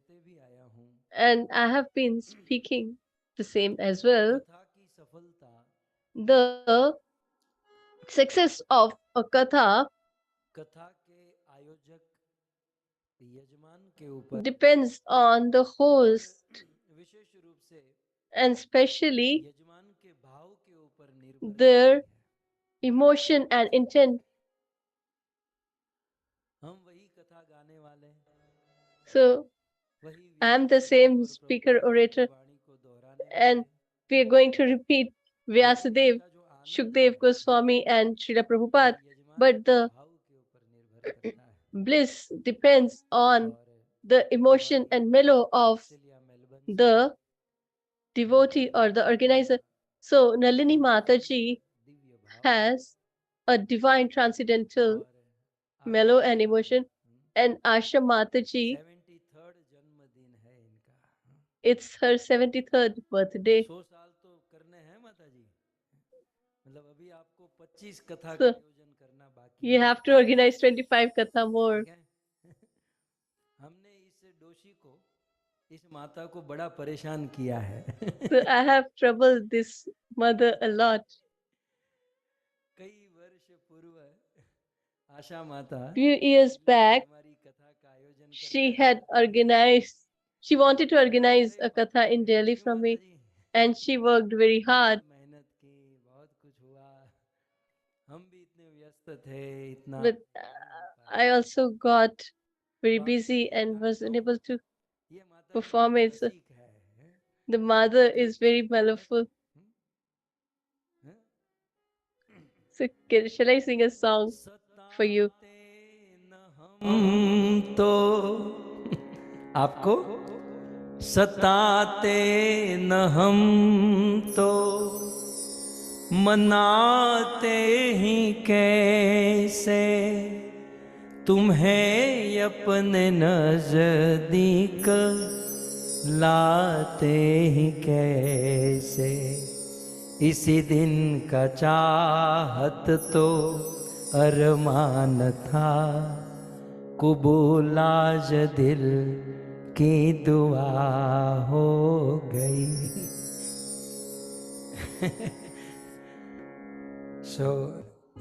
and I have been speaking the same as well, the success of a katha depends on the host, and especially their emotion and intent. So I am the same speaker orator, and we are going to repeat Vyasadev, Shukdev Goswami, and Srila Prabhupada, but the bliss depends on the emotion and mellow of the devotee or the organizer. So Nalini Mataji has a divine transcendental mellow and emotion, and Asha Mataji, it's her 73rd birthday. So you have to organize 25 katha more. इस माता को बड़ा परेशान किया है। So I have troubled this mother a lot. कई वर्ष पूर्व आशा माता Few years back, she wanted to organize a katha in Delhi from me, and she worked very hard. But I also got very busy and was unable to perform it. So the mother is very mellowful. So shall I sing a song for you? हम तो आपको सताते न हम तो मनाते ही कैसे तुम्हें अपने नजदीक लाते ही कैसे इसी दिन का चाहत तो अरमान था कुबूल आज दिल की दुआ हो गई।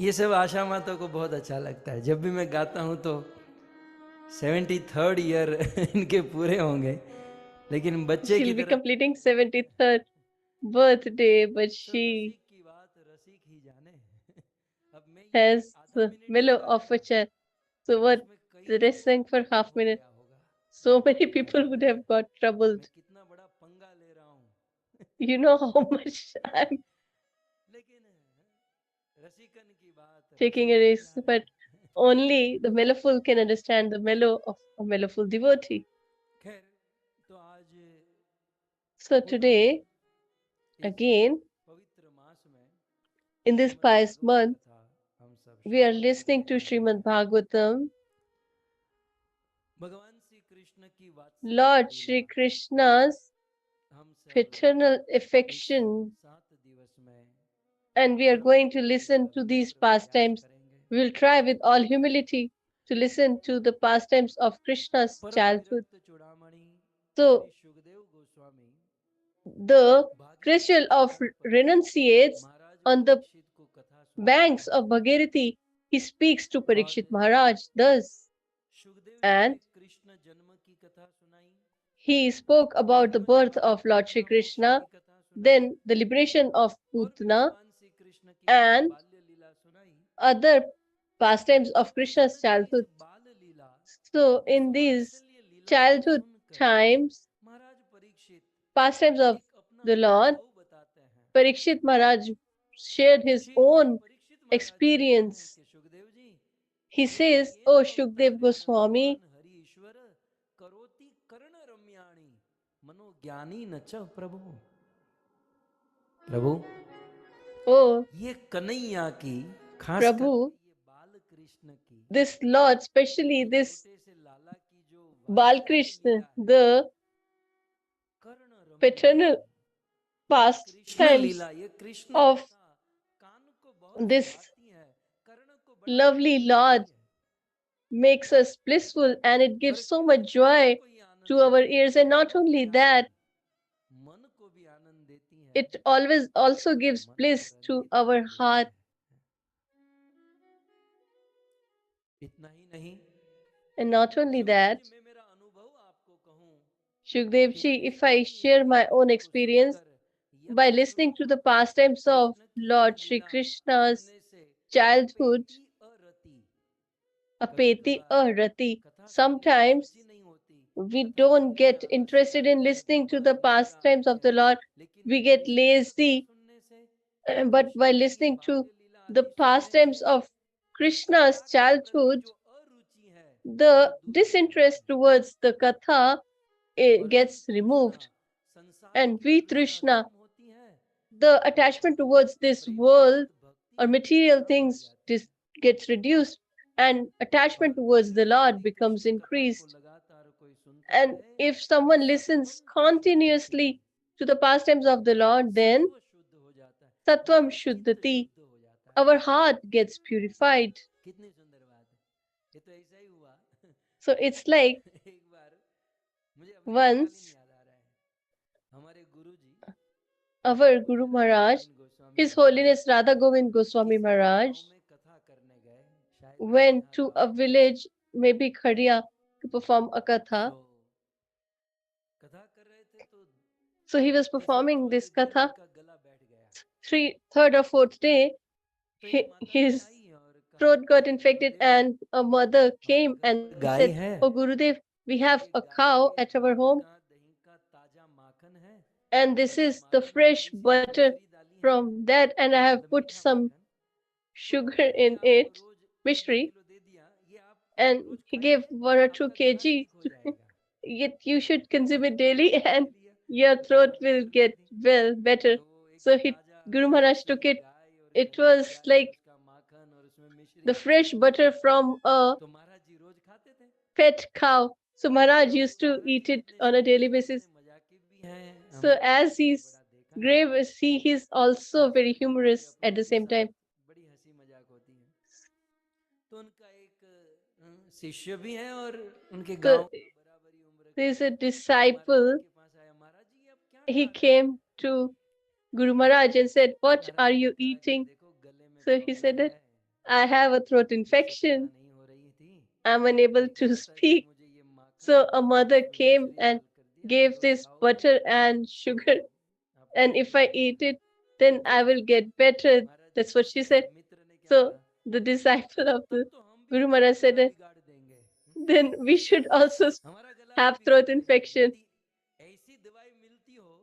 ये सब आशा माता को बहुत अच्छा लगता है। जब भी मैं गाता हूँ तो 73rd ईयर इनके पूरे होंगे, लेकिन बच्चे की She'll be तरह completing 73rd birthday, but she रसिक की बात रसिक ही जाने। अब मैं ये has आधा the मिनट mellow जो of a गाया child. So what उसमें कई the rest sang for half हो minute. गया होगा। So many people would have got troubled. मैं कितना बड़ा पंगा ले रहा हूँ। You know how much I'm लेकिन रसिकन की बात taking Rasik a he risk, जाने। but only the mellowful can understand the mellow of a mellowful devotee. खैर तो आज So पुनः today, इस again, पवित्र मास में in this Shrimad pious Bhagavat month, कथा हम सब we are Shravan listening to करने जा रहे Srimad हैं। Bhagavatam. भगवान श्री कृष्ण की वात्सल्य Lord लीला Shri Krishna's हम सब paternal इस affection, 7 दिवस में and we are Shravan going to करने listen का to these विनम्र प्रयास pastimes. करेंगे। We will try with all humility to listen to the pastimes of Krishna's परम childhood. विरक्त चूड़ामणि So, Shri Sukhdev Goswami the Bhagirathi Christian of नदी पर renunciates Maharaj on the Parikshit को कथा सुनाते banks हैं of Bhagirathi, he speaks to और Parikshit Maharaj thus, Sukhdev ji and ने कृष्ण जन्म की कथा सुनाई, he spoke about the धर्म birth निवारण of Lord Shri पूतना मोक्ष Krishna, की कथा सुनाई then the liberation of और भी Putna, भगवान श्री कृष्ण की कुछ and बाल्य लीला सुनाई। other pastimes Shri of Krishna Krishna's की इस childhood. बाल लीला So, इस in these वात्सल्य लीला को childhood सुनकर times, Maharaj Parikshit pastimes of एक अपना the Lord, अनुभव बताते हैं। Parikshit Maharaj shared his Shri own Parikshit महाराज कहते हैं experience. कि सुखदेव जी He ये says, ये "Oh जो Shukdev अवतारे हैं Goswami, भगवान हरि ईश्वर करोति कर्ण रम्याणी मनोज्ञानी न च प्रभु। प्रभु oh ये कन्हैया की खास करके Prabhu, ये बाल कृष्ण की this Lord, especially ये this छोटे से लाला की जो वात्सल्य Balkrishna, लीला है the कर्ण paternal रम्याणी, ये कृष्ण pastimes लीला ये कृष्ण of कथा कान को बहुत this सुहाती है, कर्ण को बड़ा lovely आनंद Lord देती है। makes us blissful, and it और gives so केवल much कर्ण joy को ही to आनंद our नहीं ears. And not only क्या है that, मन को भी आनंद देती है, it always also gives मन को bliss to रंजीत कर our देती heart. है। इतना ही नहीं, And not only Sukhdev that, जी मैं मेरा अनुभव आपको कहूं Shukdev कि ji, if कृष्ण I की इन share my own लीलाओं को experience सुनकर by यत्र listening to श्रोत्र the pastimes of कृष्ण की ये Lord Shri लीला Krishna's सुनने से childhood, अपेति अरति, कभी apeti कभार arati, कथा सुनने में रुचि sometimes नहीं होती, we कथा don't सुनने में get आलस्य interested in आता है, listening to मन the निद्रा pastimes आती of the है, Lord. लेकिन We get कृष्ण कथा lazy, सुनने से but कृष्ण by की ये listening to बाल्य लीला the आदि सुनने pastimes से of कथा Krishna's के प्रति childhood, जो अरुचि है वो the दूर हो जाती disinterest है towards the katha और वी gets तृष्णा removed. संसार And की V तृष्णा Trishna, कम होती है the और attachment towards this world Premanand भक्ति or material वह बढ़ things जाती है gets reduced, and और attachment towards the Lord यदि becomes कृष्ण कथा को increased. लगातार कोई सुनता And रहे if तो someone listens सत्वम शुद्ध होती continuously to the pastimes of the Lord, then सत्व शुद्ध हो जाता है Sattvam हमारा चित्त Shuddhati, शुद्ध हो जाता है। our heart gets purified. कितनी सुंदर बात है, ये तो ऐसा ही हुआ। So it's like एक बार मुझे अभी तत्कालीन once याद आ रहा है, हमारे गुरुजी our पूज्य Guru Radha Maharaj, Govind Goswami His महाराज Holiness Radha Govind Goswami किसी Maharaj, गांव में कथा करने गए, शायद went यहाँ to गांव a था। village, maybe Khadiya, to perform a katha. तो कथा कर रहे थे तो So he was तीसरे performing चौथे this दिन katha. उनका गला बैठ गया। Third or fourth day, तो एक माता जी his आई और कहा throat got कि infected, Gurudev and a mother हमारे came घर and पर said, गाय है, "Oh Gurudev, we और have ये a गाय cow के at our दूध home, का दही का ताजा माखन है and और this इस is the माखन में fresh थोड़ी सी butter केसरी डाली है, from that, and I have मतलब put मीठा some Makhan, sugar in it, Mishri, and he gave 1 or 2 kg. Yet you should consume it daily, and your throat will get well better. So Guru Maharaj took it. It was like the fresh butter from a pet cow. So Maharaj used to eat it on a daily basis. So as he's grave, he's also very humorous at the same time. So there's a disciple. He came to Guru Maharaj and said, "What are you eating?" So he said that I have a throat infection. I'm unable to speak. So a mother came and gave this butter and sugar, and if I eat it, then I will get better. That's what she said. So the disciple of the Guru Maharaj said that then we should also have throat infection.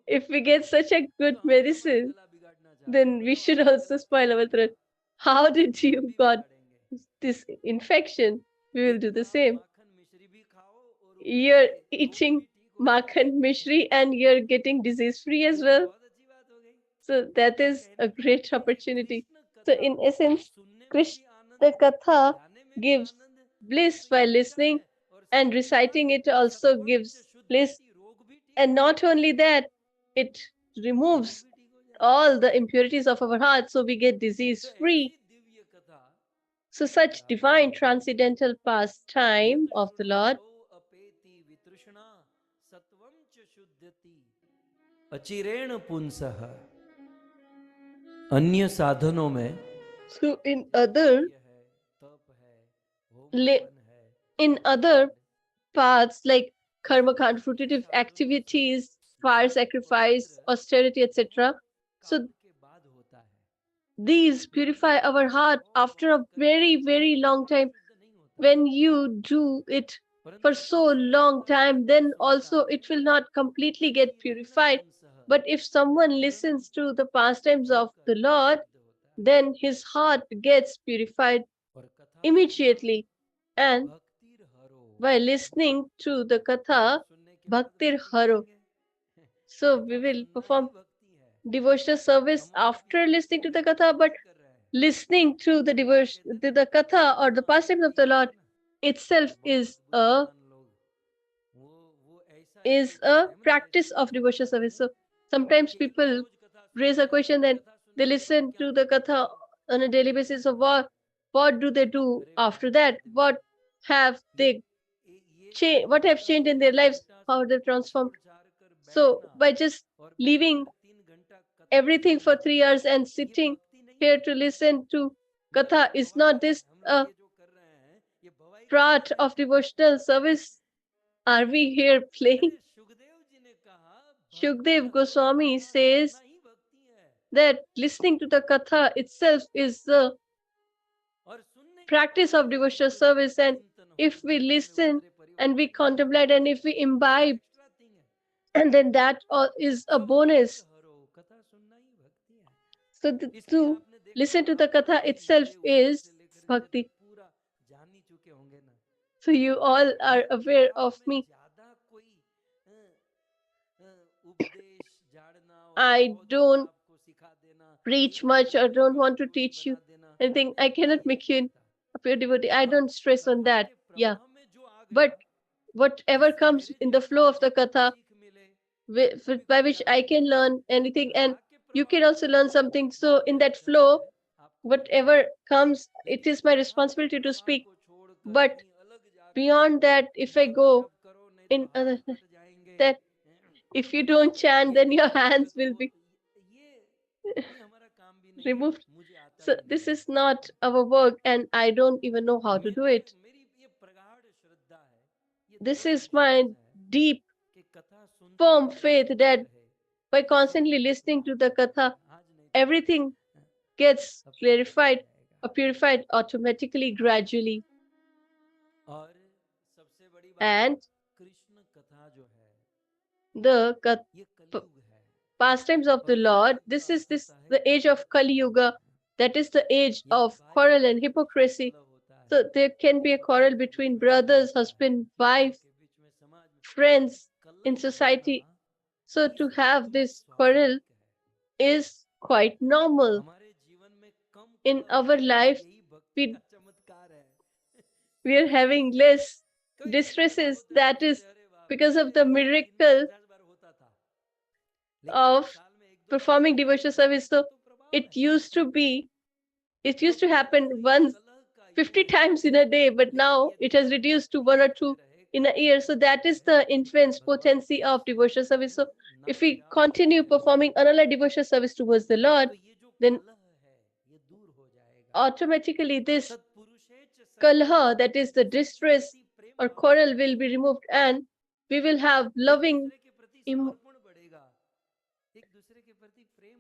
If we get such a good medicine, then we should also spoil our throat. How did you got this infection? We will do the same. You're eating makhan mishri and you're getting disease free as well. So that is a great opportunity. So in essence, Krishna Katha gives bliss while listening, and reciting it also gives bliss. And not only that, it removes all the impurities of our heart, so we get disease free. So such divine transcendental pastime of the Lord अचिरेण पुंसः अन्य साधनों में so in other paths like karma fruitive activities, fire sacrifice, austerity, etc. So these purify our heart after a very, very long time. When you do it for so long time, then also it will not completely get purified. But if someone listens to the pastimes of the Lord, then his heart gets purified immediately. And by listening to the katha, bhaktir haro. So we will perform devotional service after listening to the katha, but listening to the the katha or the pastimes of the Lord itself is a practice of devotional service. So sometimes people raise a question that they listen to the katha on a daily basis. So what do they do after that? What have they what have changed in their lives? How they've transformed? So by just leaving everything for 3 hours and sitting here to listen to katha, is not this a part of devotional service? Are we here playing? Shukdev Goswami says that listening to the katha itself is the practice of devotional service, and if we listen and we contemplate and if we imbibe, and then that is a bonus. So to listen to the katha itself is bhakti. So you all are aware of me. I don't preach much or don't want to teach you anything. I cannot make you a pure devotee. I don't stress on that. Yeah. But whatever comes in the flow of the katha, by which I can learn anything and you can also learn something. So in that flow, whatever comes, it is my responsibility to speak. But beyond that, if I go in other, that if you don't chant, then your hands will be removed. So this is not our work, and I don't even know how to do it. This is my deep, firm faith that by constantly listening to the katha, everything gets clarified or purified automatically, gradually. And the pastimes of the Lord, this is the age of Kali Yuga. That is the age of quarrel and hypocrisy. So there can be a quarrel between brothers, husband, wife, friends in society. So to have this quarrel is quite normal. In our life, we, we are having less distresses. That is because of the miracle of performing devotional service. So it used to happen once 50 times in a day, but now it has reduced to 1 or 2 in a year. So that is the influence potency of devotional service. So if we continue performing another devotional service towards the Lord, then automatically this kalha, that is the distress or quarrel, will be removed, and we will have loving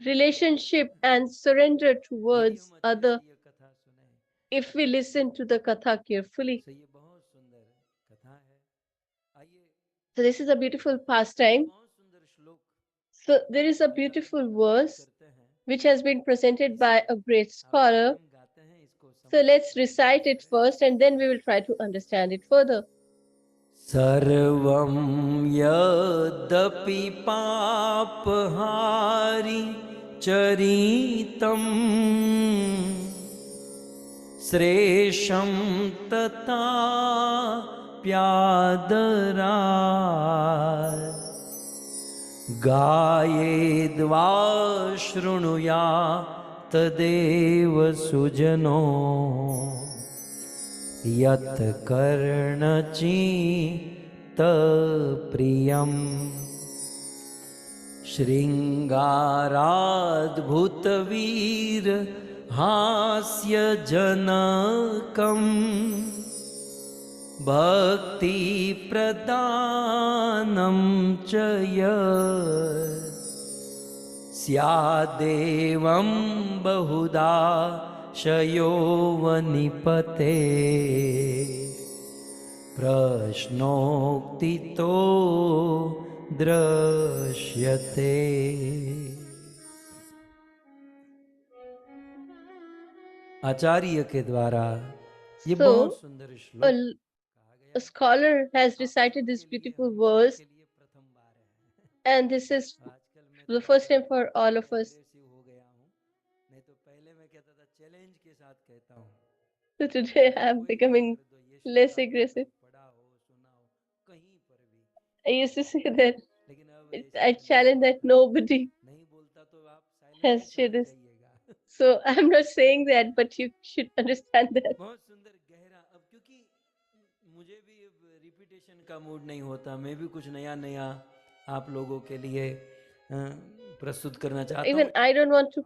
relationship and surrender towards other if we listen to the katha carefully. So this is a beautiful pastime. So there is a beautiful verse which has been presented by a great scholar. So let's recite it first and then we will try to understand it further. सर्वं यद्यपि पापहारि चरितं श्रेष्ठं तथा प्यादरात् गायेद्वा शृणुया तदेव सुजनो यत् कर्णचित्त प्रियम् श्रृंगाराद्भुतवीर हास्यजनकम् भक्तिप्रदानं च यत् स्यादेवं बहुधा शयोवनिपते प्रश्नोक्तितो दृश्यते। आचार्य के द्वारा ये बहुत सुंदर श्लोक a scholar has recited this beautiful verse, and this is the first time for all of us. So today I am becoming less aggressive. I used to say that I challenge that nobody has shared this. So I'm not saying that, but you should understand that. मुझे भी repetition का mood नहीं होता, मैं भी कुछ नया नया आप लोगों के लिए प्रस्तुत करना चाहता हूँ. Even I don't want to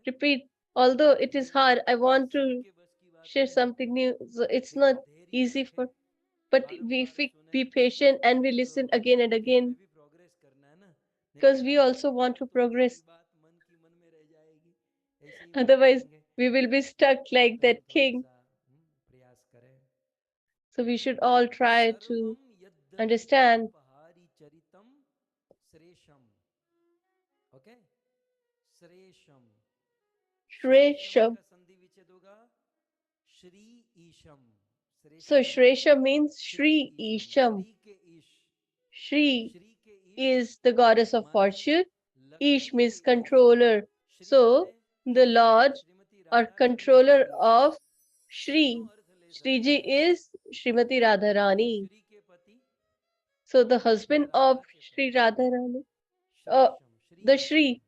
repeat, although it is hard. I want to share something new. So it's not easy for, but if we be patient and we listen again and again, because we also want to progress. Otherwise, we will be stuck like that king. So we should all try to understand. Okay? Shresham. So Shresha means Shri Isham. Shri is the goddess of fortune. Ish means controller. So the Lord or controller of Shri. Shriji is Srimati Radharani. So the husband of Shri Radharani, the Shri,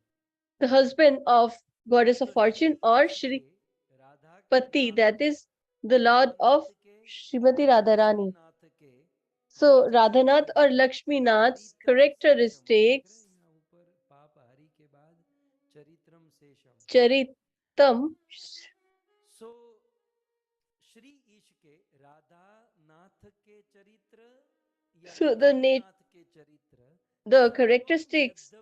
the husband of goddess of fortune, or Shri Pati, that is the Lord of Srimati Radharani. So Radhanath or Lakshmi Nath's characteristics, Charitam. So the characteristics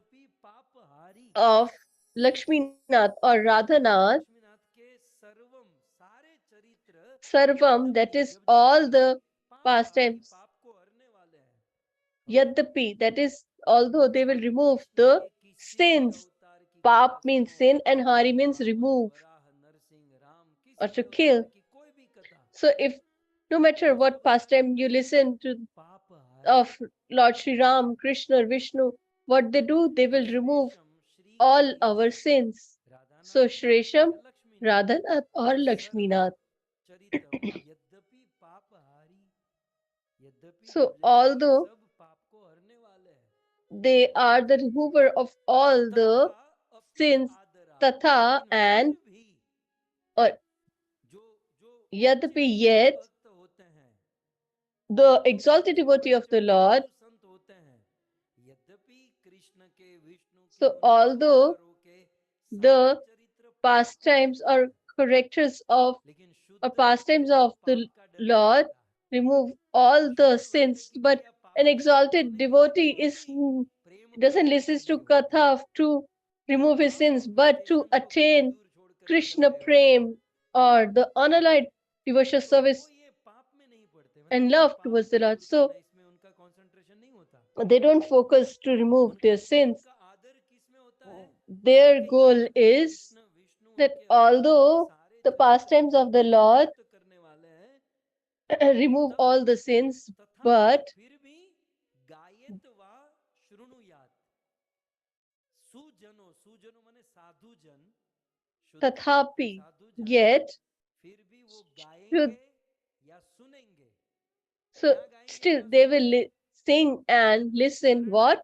of Lakshmi Nath or Radhanath, Sarvam, that is all the pastimes. Yadapi, that is although they will remove the sins. Pap means sin and Hari means remove. or to kill. So if no matter what pastime you listen to of Lord Shri Ram, Krishna, or Vishnu, what they do, they will remove all our sins. So Shresham, Radhanath or Lakshminath. So although they are the remover of all the sins, Tatha and or Yadapi, yet the exalted devotee of the Lord. So although the pastimes or characters of or pastimes of the Lord remove all the sins, but an exalted devotee doesn't listen to katha to remove his sins, but to attain Krishna prem or the unallied devotional service and love towards the Lord. So they don't focus to remove their sins. Their goal is that although the pastimes of the Lord remove all the sins, but tathapi, yet should, so still they will sing and listen what?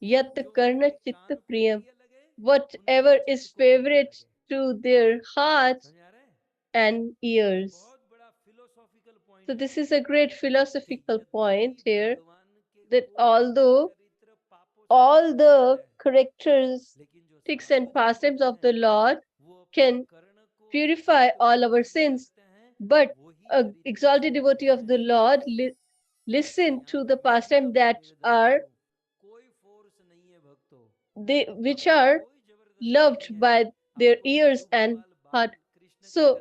Yat karna chitta priyam, whatever is favorite to their hearts and ears. So this is a great philosophical point here, that although all the characteristics and pastimes of the Lord can purify all our sins, but an exalted devotee of the Lord listen to the pastime that are which are loved by their ears and heart. So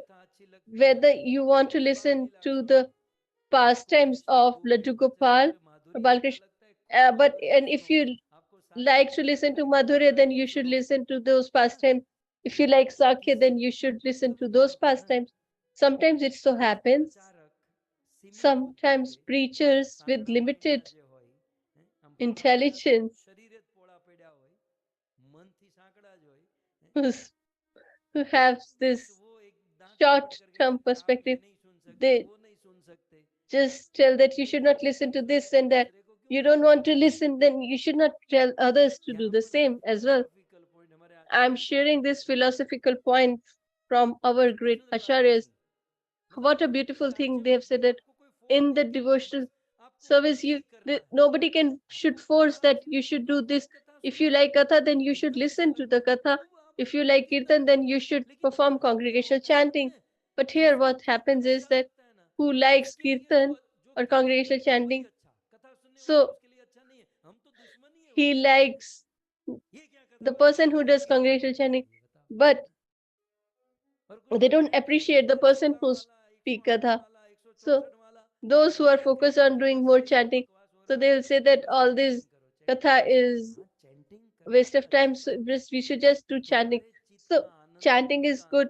whether you want to listen to the pastimes of Laddu Gopal or Balkrishna, and if you like to listen to Madhurya, then you should listen to those pastimes. If you like Sakya, then you should listen to those pastimes. Sometimes it so happens, sometimes preachers with limited intelligence who have this short-term perspective, they just tell that you should not listen to this and that. You don't want to listen, then you should not tell others to do the same as well. I'm sharing this philosophical point from our great acharyas. What a beautiful thing they have said, that in the devotional service, nobody should force that you should do this. If you like katha, then you should listen to the katha. If you like kirtan, then you should perform congregational chanting. But here what happens is that who likes kirtan or congregational chanting, so he likes the person who does congregational chanting, but they don't appreciate the person who speaks katha. So those who are focused on doing more chanting, so they will say that all this katha is waste of time, so we should just do chanting. So chanting is good.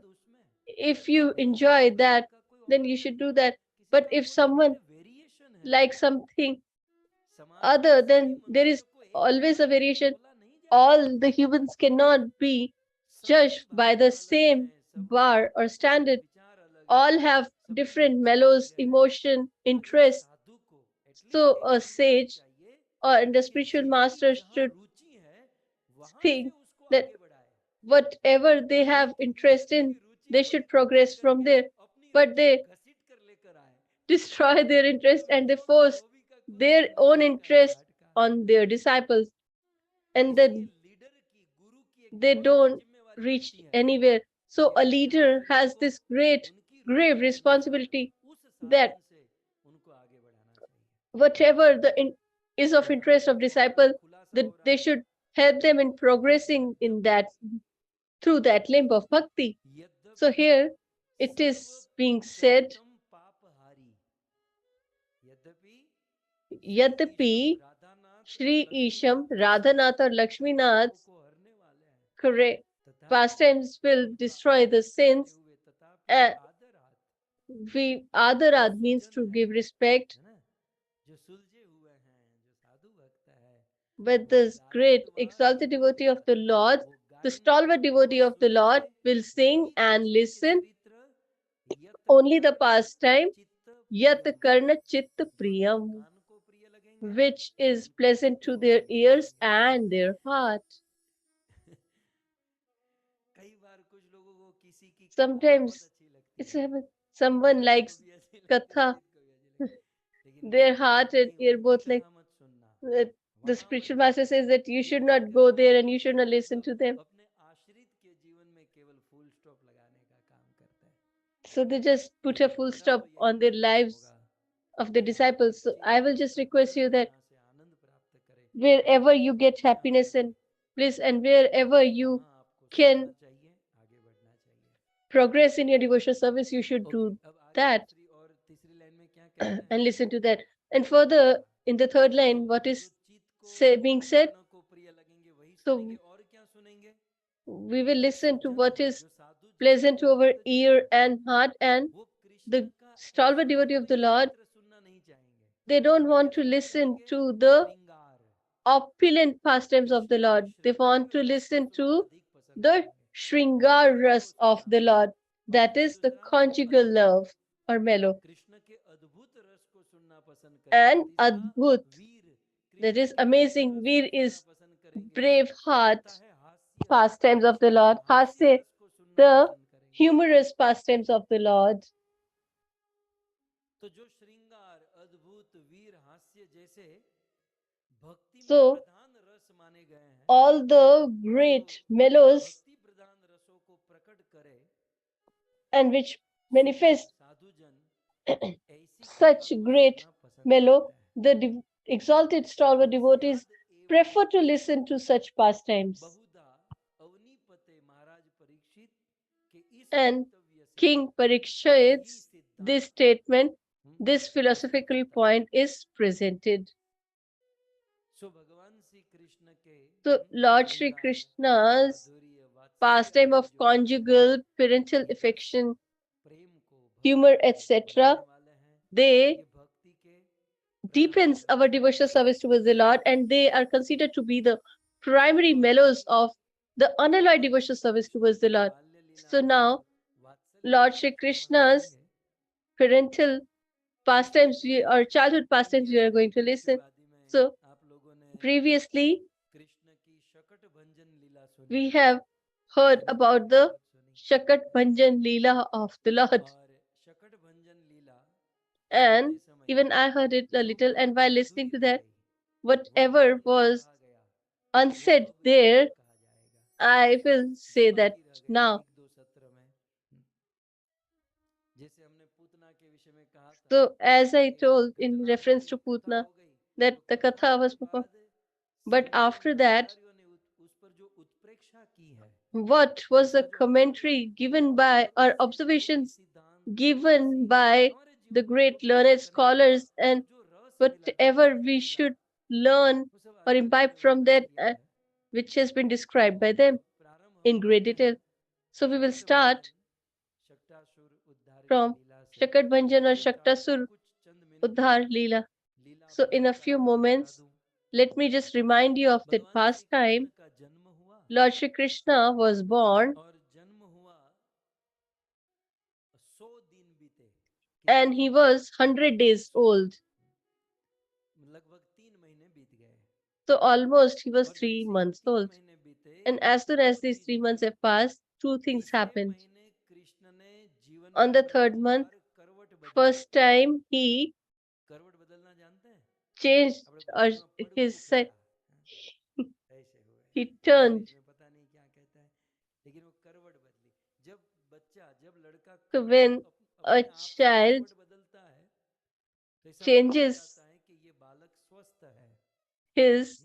If you enjoy that, then you should do that. But if someone likes something other, then there is always a variation. All the humans cannot be judged by the same bar or standard. All have different mellows, emotion, interest. So a sage or the spiritual master should think that whatever they have interest in, they should progress from there. But they destroy their interest and they force their own interest on their disciples, and then they don't reach anywhere. So a leader has this great, grave responsibility that whatever is of interest of disciple, that they should help them in progressing in that, through that limb of bhakti. So here it is being said, Yadapi Shri Isham Radhanath or Lakshminath, correct, pastimes will destroy the sins. And adarad means to give respect. But this great exalted devotee of the Lord, the stalwart devotee of the Lord, will sing and listen only the pastime yat karna chitta priyam, which is pleasant to their ears and their heart. Sometimes it's someone likes katha, their heart and ear both like. The spiritual master says that you should not go there and you should not listen to them. So they just put a full stop on their lives of the disciples. So I will just request you that wherever you get happiness and bliss and wherever you can progress in your devotional service, you should do that and listen to that. And further, in the third line, what is being said? So we will listen to what is pleasant to our ear and heart, and the stalwart devotee of the Lord, they don't want to listen to the opulent pastimes of the Lord. They want to listen to the Shringar Ras of the Lord, that is the conjugal love or mellow. And Adbhut, that is amazing. Veer is brave heart pastimes of the Lord. Hasya, the humorous pastimes of the Lord. So, all the great mellows and which manifest such great mellow, the exalted stalwart devotees prefer to listen to such pastimes. And King Parikshit's this statement, this philosophical point is presented. So Lord Shri Krishna's pastime of conjugal, parental affection, humor, etc., they deepens our devotional service towards the Lord, and they are considered to be the primary mellows of the unalloyed devotional service towards the Lord. So now, Lord Shri Krishna's parental pastimes or childhood pastimes we are going to listen. So previously, we have heard about the Shakat Bhanjan Lila of the Lord. And even I heard it a little, and while listening to that, whatever was unsaid there, I will say that now. So, as I told in reference to Putna, that the Katha was performed. But after that, what was the commentary given by, or observations given by the great learned scholars, and whatever we should learn or imbibe from that, which has been described by them in great detail. So we will start from Shakat Bhanjan or Shaktasur Uddhar Lila. So in a few moments, let me just remind you of that past time. Lord Shri Krishna was born, and he was 100 days old. So almost he was 3 months old. And as soon as these 3 months have passed, two things happened. On the third month, first time he changed his side. He turned. So when a child changes his,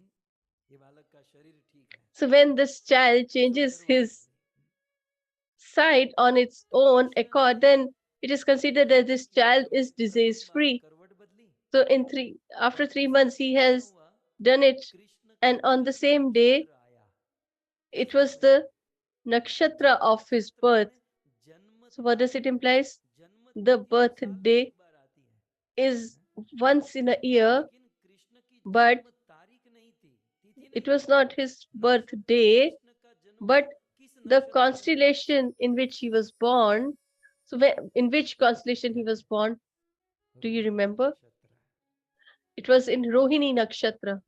so when this child changes his side on its own accord, then it is considered that this child is disease free. So after 3 months he has done it, and on the same day it was the nakshatra of his birth. So what does it imply? The birthday is once in a year, but it was not his birthday, but the constellation in which he was born. So in which constellation he was born? Do you remember? It was in Rohini Nakshatra.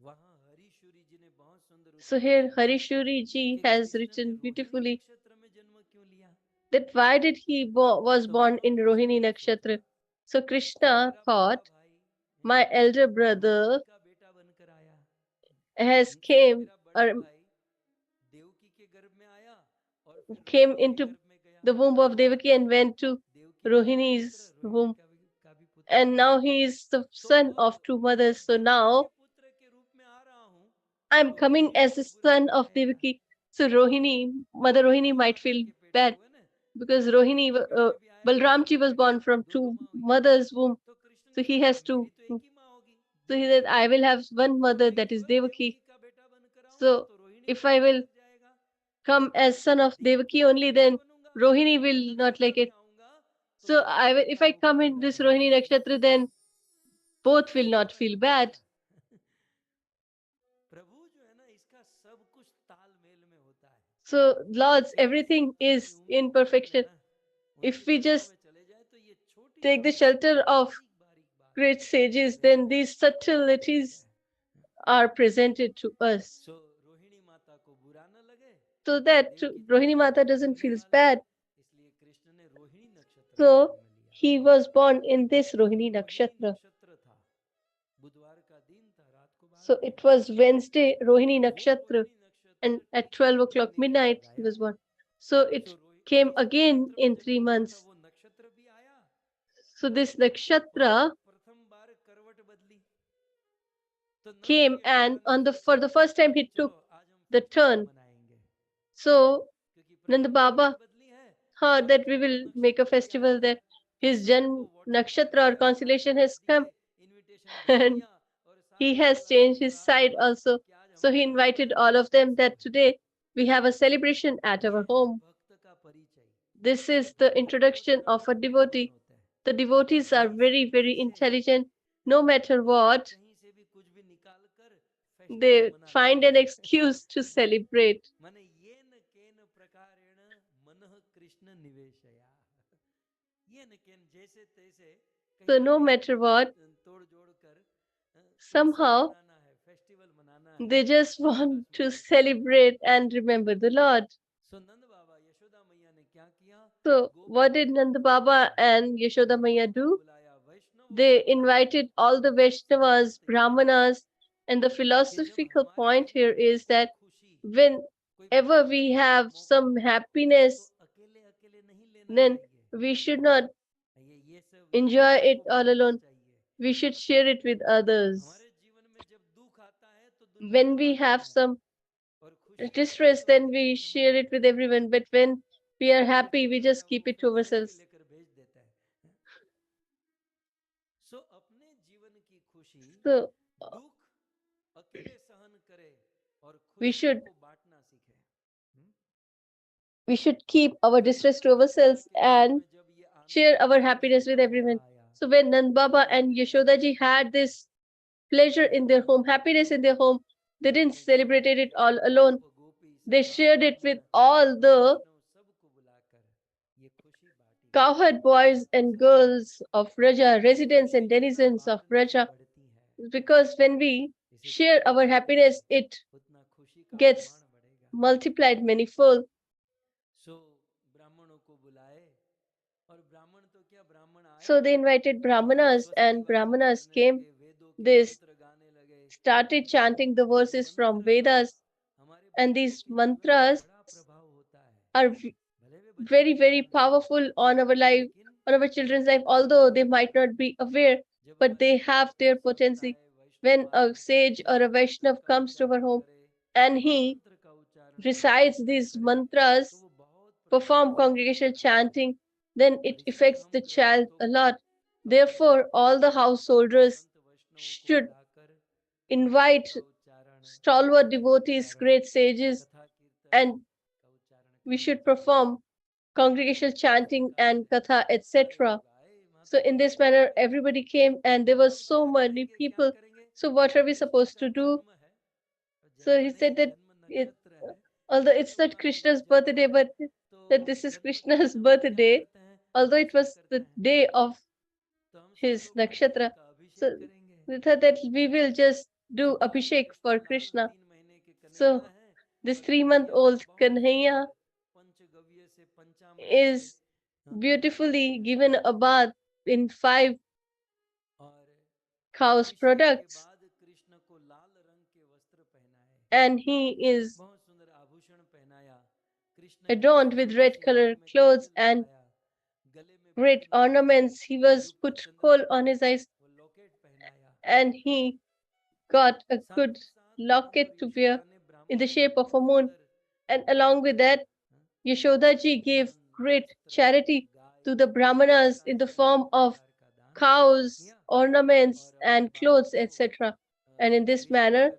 So here Harishuri ji has written beautifully that why did he was born in Rohini Nakshatra. So Krishna thought, my elder brother has came into the womb of Devaki and went to Rohini's womb, and now he is the son of two mothers. So now I'm coming as the son of Devaki. So Mother Rohini might feel bad because Balramji was born from two mothers' womb. So he has to. So he said, I will have one mother, that is Devaki. So if I will come as son of Devaki only, then Rohini will not like it. So if I come in this Rohini Nakshatra, then both will not feel bad. So Lord's, everything is in perfection. If we just take the shelter of great sages, then these subtleties are presented to us. So that Rohini Mata doesn't feel bad. So he was born in this Rohini Nakshatra. So it was Wednesday, Rohini Nakshatra, and at 12 o'clock midnight he was born. So it came again in 3 months. So this nakshatra came, and for the first time he took the turn. So Nanda Baba heard that we will make a festival there. His Jan nakshatra or constellation has come, and he has changed his side also. So he invited all of them that today we have a celebration at our home. This is the introduction of a devotee. The devotees are very, very intelligent. No matter what, they find an excuse to celebrate. So no matter what, somehow they just want to celebrate and remember the Lord. So what did Nanda Baba and Yashoda Maiya do? They invited all the Vaishnavas, Brahmanas, and the philosophical point here is that whenever we have some happiness, then we should not enjoy it all alone. We should share it with others. When we have some distress, then we share it with everyone. But when we are happy, we just keep it to ourselves. So we should keep our distress to ourselves and share our happiness with everyone. So when Nand Baba and Yashoda ji had this pleasure in their home, happiness in their home, they didn't celebrate it all alone. They shared it with all the cowherd boys and girls of Raja, residents and denizens of Raja. Because when we share our happiness, it gets multiplied manifold. So they invited Brahmanas, and Brahmanas came. They started chanting the verses from Vedas, and these mantras are very, very powerful on our life, on our children's life, although they might not be aware, but they have their potency. When a sage or a Vaishnav comes to our home and he recites these mantras, perform congregational chanting, then it affects the child a lot. Therefore, all the householders should invite stalwart devotees, great sages, and we should perform congregational chanting and katha, etc. So in this manner, everybody came and there were so many people. So what are we supposed to do? So he said that it, although it's not Krishna's birthday, but that this is Krishna's birthday, although it was the day of his nakshatra. So we thought that we will just do abhishek for Krishna. So this 3-month-old Kanhaiya is beautifully given a bath in 5 cow's products, and he is adorned with red colored clothes and great ornaments. He was put kohl on his eyes, and he got a good locket to wear in the shape of a moon. And along with that, Yashoda ji gave great charity to the Brahmanas in the form of cows, ornaments, and clothes, etc. And in this manner,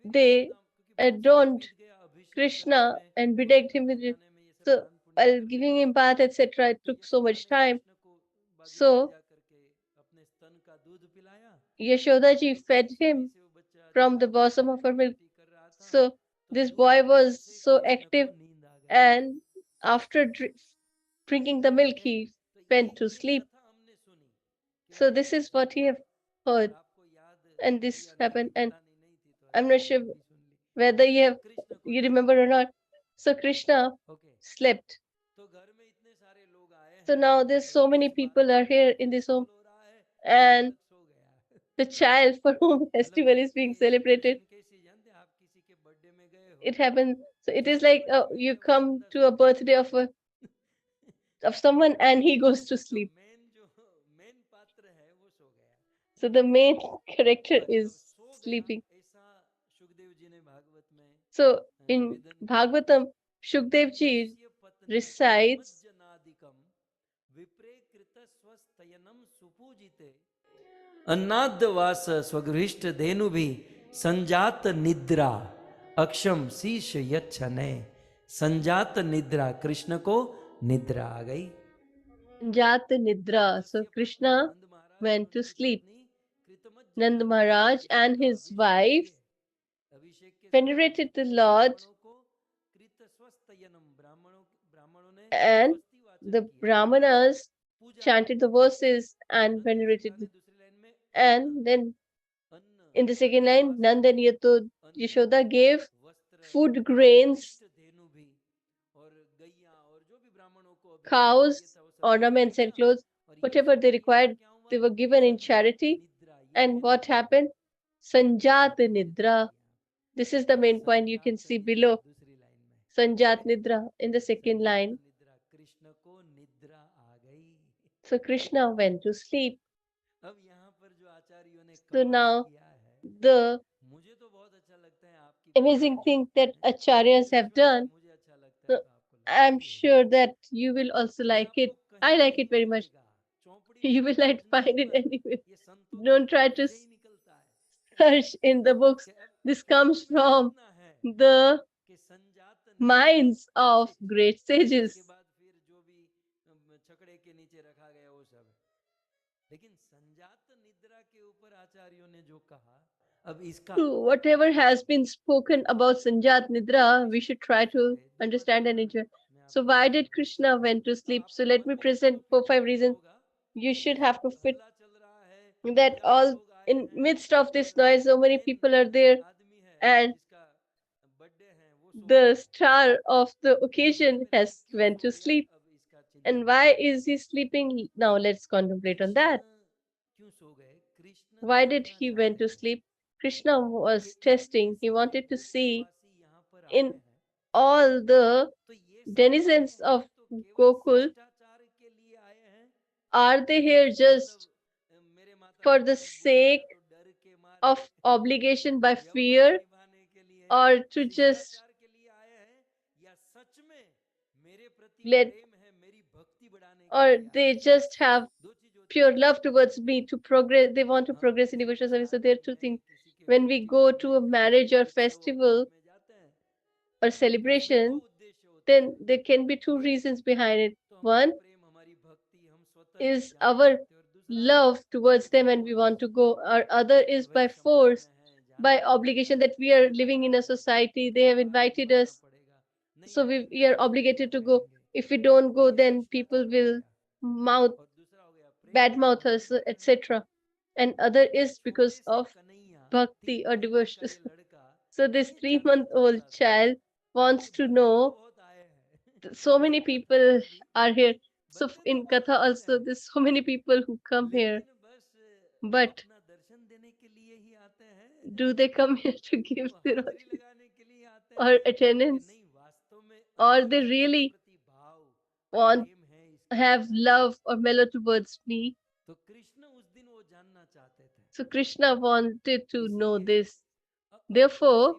they adorned Krishna and bedecked him with. So, while giving him bath, etc., it took so much time. So, Yashoda ji fed him from the bosom of her milk. So, this boy was so active, and after drinking the milk, he went to sleep. So, this is what he have heard, and this happened. And I'm not sure whether you remember or not. So, Krishna slept. So now there's so many people are here in this home, and the child for whom festival is being celebrated, it happens. So it is like you come to a birthday of someone and he goes to sleep. So the main character is sleeping. So in Bhagavatam, Shukdev ji recites अन्नाद्वास स्वगृष्ट धेनु भी संजात निद्रा अक्षम शीश यच्छने संजात निद्रा कृष्ण को निद्रा आ गई Sanjat Nidra. So Krishna went to sleep. Nand Maharaj and his wife venerated the Lord, and the Brahmanas chanted the verses and venerated. And then in the second line, Nand and Yashoda gave food grains, cows, ornaments, and clothes, whatever they required, they were given in charity. And what happened? Sanjat Nidra. This is the main point you can see below. Sanjat Nidra in the second line. So Krishna went to sleep. So now the amazing thing that acharyas have done, so I'm sure that you will also like it. I like it very much. You will not find it anywhere. Don't try to search in the books. This comes from the minds of great sages. So whatever has been spoken about Sanjat Nidra, we should try to understand and enjoy. So why did Krishna went to sleep? So let me present 4-5 reasons. You should have to fit that all in midst of this noise, so many people are there, and the star of the occasion has went to sleep. And why is he sleeping? Now let's contemplate on that. Why did he went to sleep? Krishna was testing. He wanted to see in all the denizens of Gokul, are they here just for the sake of obligation by fear, or to just let, or they just have pure love towards me to progress, they want to progress in devotional service. So there are two things. When we go to a marriage or festival, or celebration, then there can be two reasons behind it. One is our love towards them and we want to go, or other is by force, by obligation, that we are living in a society, they have invited us, so we are obligated to go. If we don't go, then people will mouth bad mouth us, etc. And other is because of bhakti or devotion. So this 3-month-old child wants to know, so many people are here. So in Katha also, there's so many people who come here, but do they come here to give their or attendance, or they really want have love or mellow towards me? So Krishna wanted to know this. Therefore,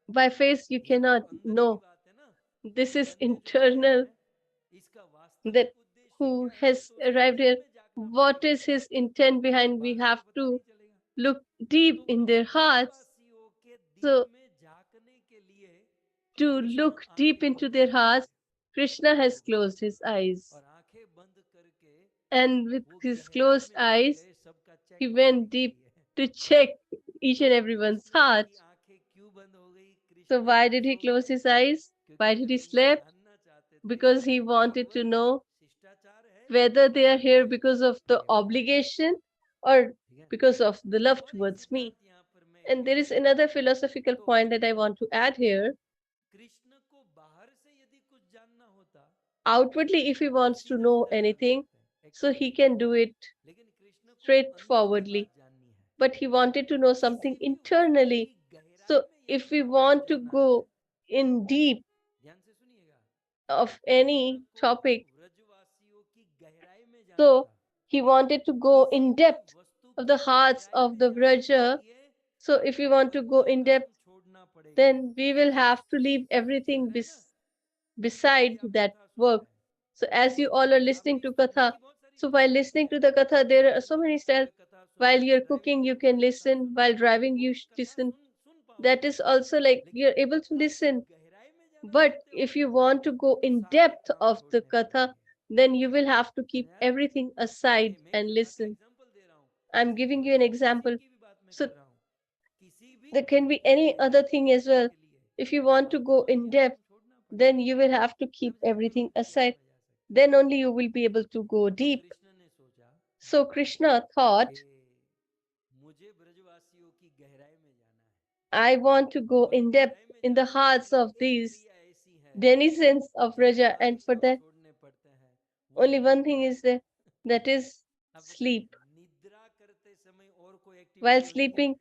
by face you cannot know. This is internal, that who has arrived here, what is his intent behind. We have to look deep in their hearts. So to look deep into their hearts, Krishna has closed his eyes. And with his closed eyes, he went deep to check each and everyone's heart. So why did he close his eyes? Why did he sleep? Because he wanted to know whether they are here because of the obligation or because of the love towards me. And there is another philosophical point that I want to add here. Outwardly, if he wants to know anything, so he can do it straightforwardly. But he wanted to know something internally. So if we want to go in deep of any topic, so he wanted to go in depth of the hearts of the Vraja. So if we want to go in depth, then we will have to leave everything beside that work. So as you all are listening to Katha, so while listening to the Katha, there are so many styles. While you're cooking, you can listen. While driving, you listen. That is also like you're able to listen. But if you want to go in depth of the Katha, then you will have to keep everything aside and listen. I'm giving you an example. So there can be any other thing as well. If you want to go in depth, then you will have to keep everything aside. Then only you will be able to go deep. So Krishna thought, I want to go in depth in the hearts of these denizens of Raja, and for that, only one thing is there, that is sleep. While sleeping,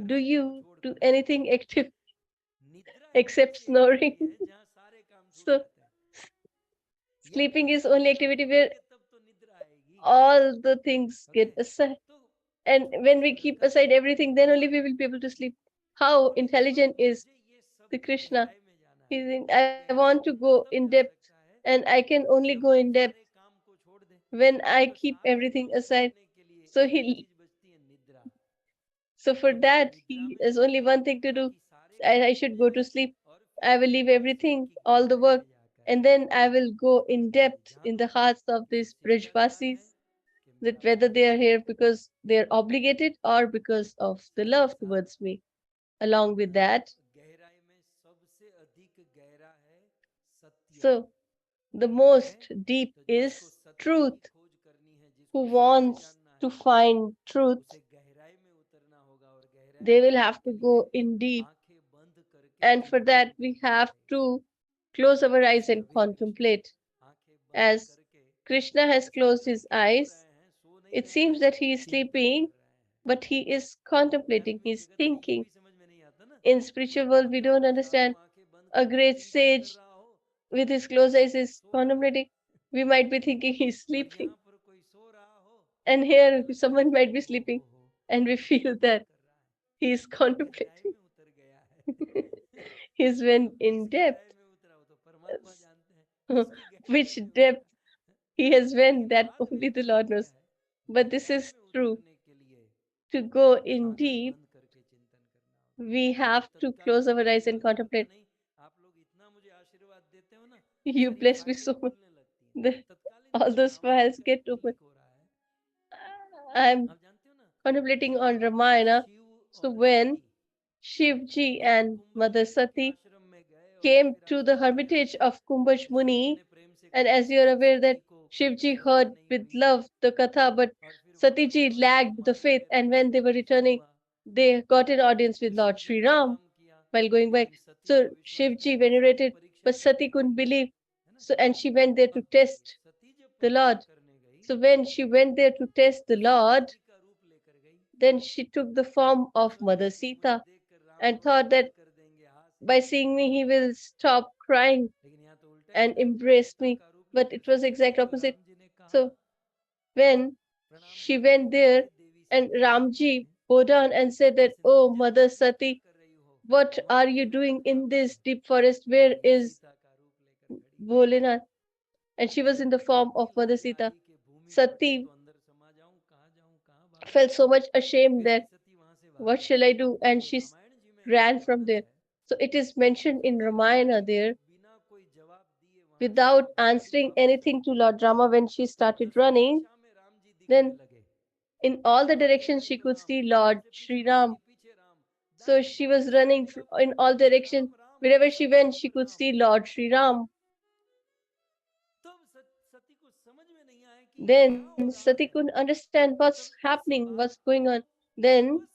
do you do anything active except snoring? So sleeping is only activity where all the things get aside. And when we keep aside everything, then only we will be able to sleep. How intelligent is the Krishna? I want to go in depth, and I can only go in depth when I keep everything aside. So so for that, he has only one thing to do. I should go to sleep. I will leave everything, all the work, and then I will go in depth in the hearts of these Brajvasis, that whether they are here because they are obligated or because of the love towards me. Along with that, so the most deep is truth. Who wants to find truth, they will have to go in deep. And for that, we have to close our eyes and contemplate. As Krishna has closed his eyes, it seems that he is sleeping, but he is contemplating, he is thinking. In spiritual world, we don't understand. A great sage with his closed eyes is contemplating. We might be thinking he's sleeping. And here someone might be sleeping, and we feel that he is contemplating. He's went in depth. Which depth he has went, that only the Lord knows. But this is true. To go in deep, we have to close our eyes and contemplate. You bless me so much. The, all those smiles get open. I'm contemplating on Ramayana. So when Shivji and Mother Sati came to the hermitage of Kumbhaj Muni, and as you are aware that Shivji heard with love the katha, but Satiji lagged the faith, and when they were returning, they got an audience with Lord Sri Ram while going back. So Shivji venerated, but Sati couldn't believe. So and she went there to test the Lord. So when she went there to test the Lord, then she took the form of Mother Sita and thought that by seeing me he will stop crying and embrace me. But it was exact opposite. So when she went there and Ramji bowed down and said that, "Oh, Mother Sati, what are you doing in this deep forest? Where is Bholenath?" And she was in the form of Mother Sita. Sati felt so much ashamed that what shall I do? And she ran from there. So it is mentioned in Ramayana there, without answering anything to Lord Rama when she started running, then in all the directions she could see Lord Sri Ram. So she was running in all directions. Wherever she went, she could see Lord Sri Ram. Then Sati couldn't understand what's happening, what's going on. Then,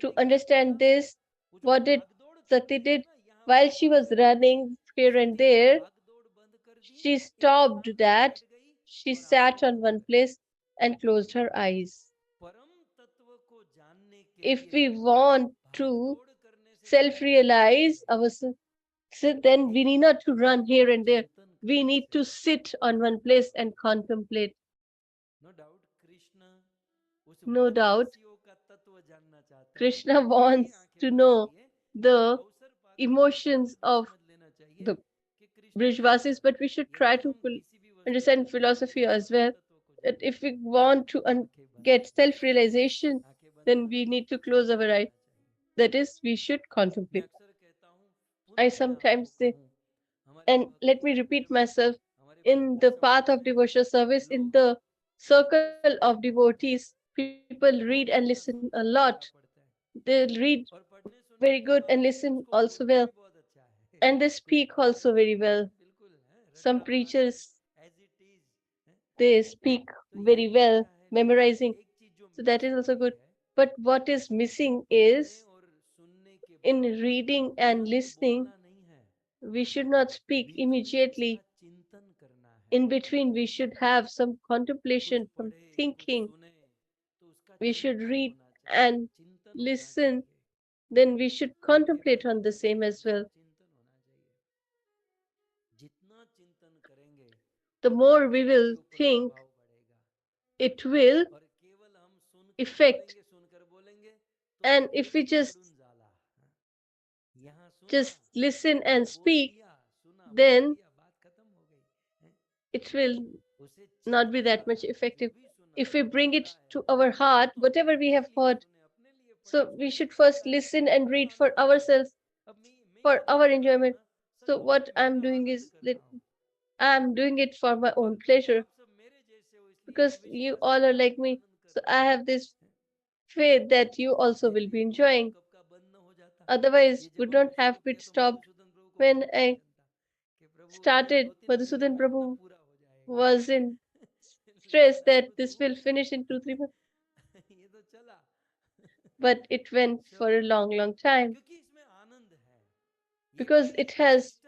to understand this, what did Sati did? While she was running here and there, she stopped that. She sat on one place and closed her eyes. If we want to self-realize ourselves, then we need not to run here and there. We need to sit on one place and contemplate. No doubt, Krishna wants to know the emotions of the Brijvasis, but we should try to understand philosophy as well. That if we want to get self-realization, then we need to close our eyes. That is, we should contemplate. I sometimes say, and let me repeat myself, in the path of devotional service, in the circle of devotees, people read and listen a lot. They read very good and listen also well, and they speak also very well. Some preachers, they speak very well, memorizing. So that is also good. But what is missing is in reading and listening, we should not speak immediately. In between, we should have some contemplation, some thinking. We should read and listen, then we should contemplate on the same as well. The more we will think, it will affect. And if we just listen and speak, then it will not be that much effective. If we bring it to our heart, whatever we have heard, so we should first listen and read for ourselves, for our enjoyment. So what I'm doing is that I'm doing it for my own pleasure, because you all are like me. So I have this faith that you also will be enjoying. Otherwise, would not have been stopped when I started. Madhusudan Prabhu was in stress that this will finish in 2 3 months, but it went for a long, long time because it has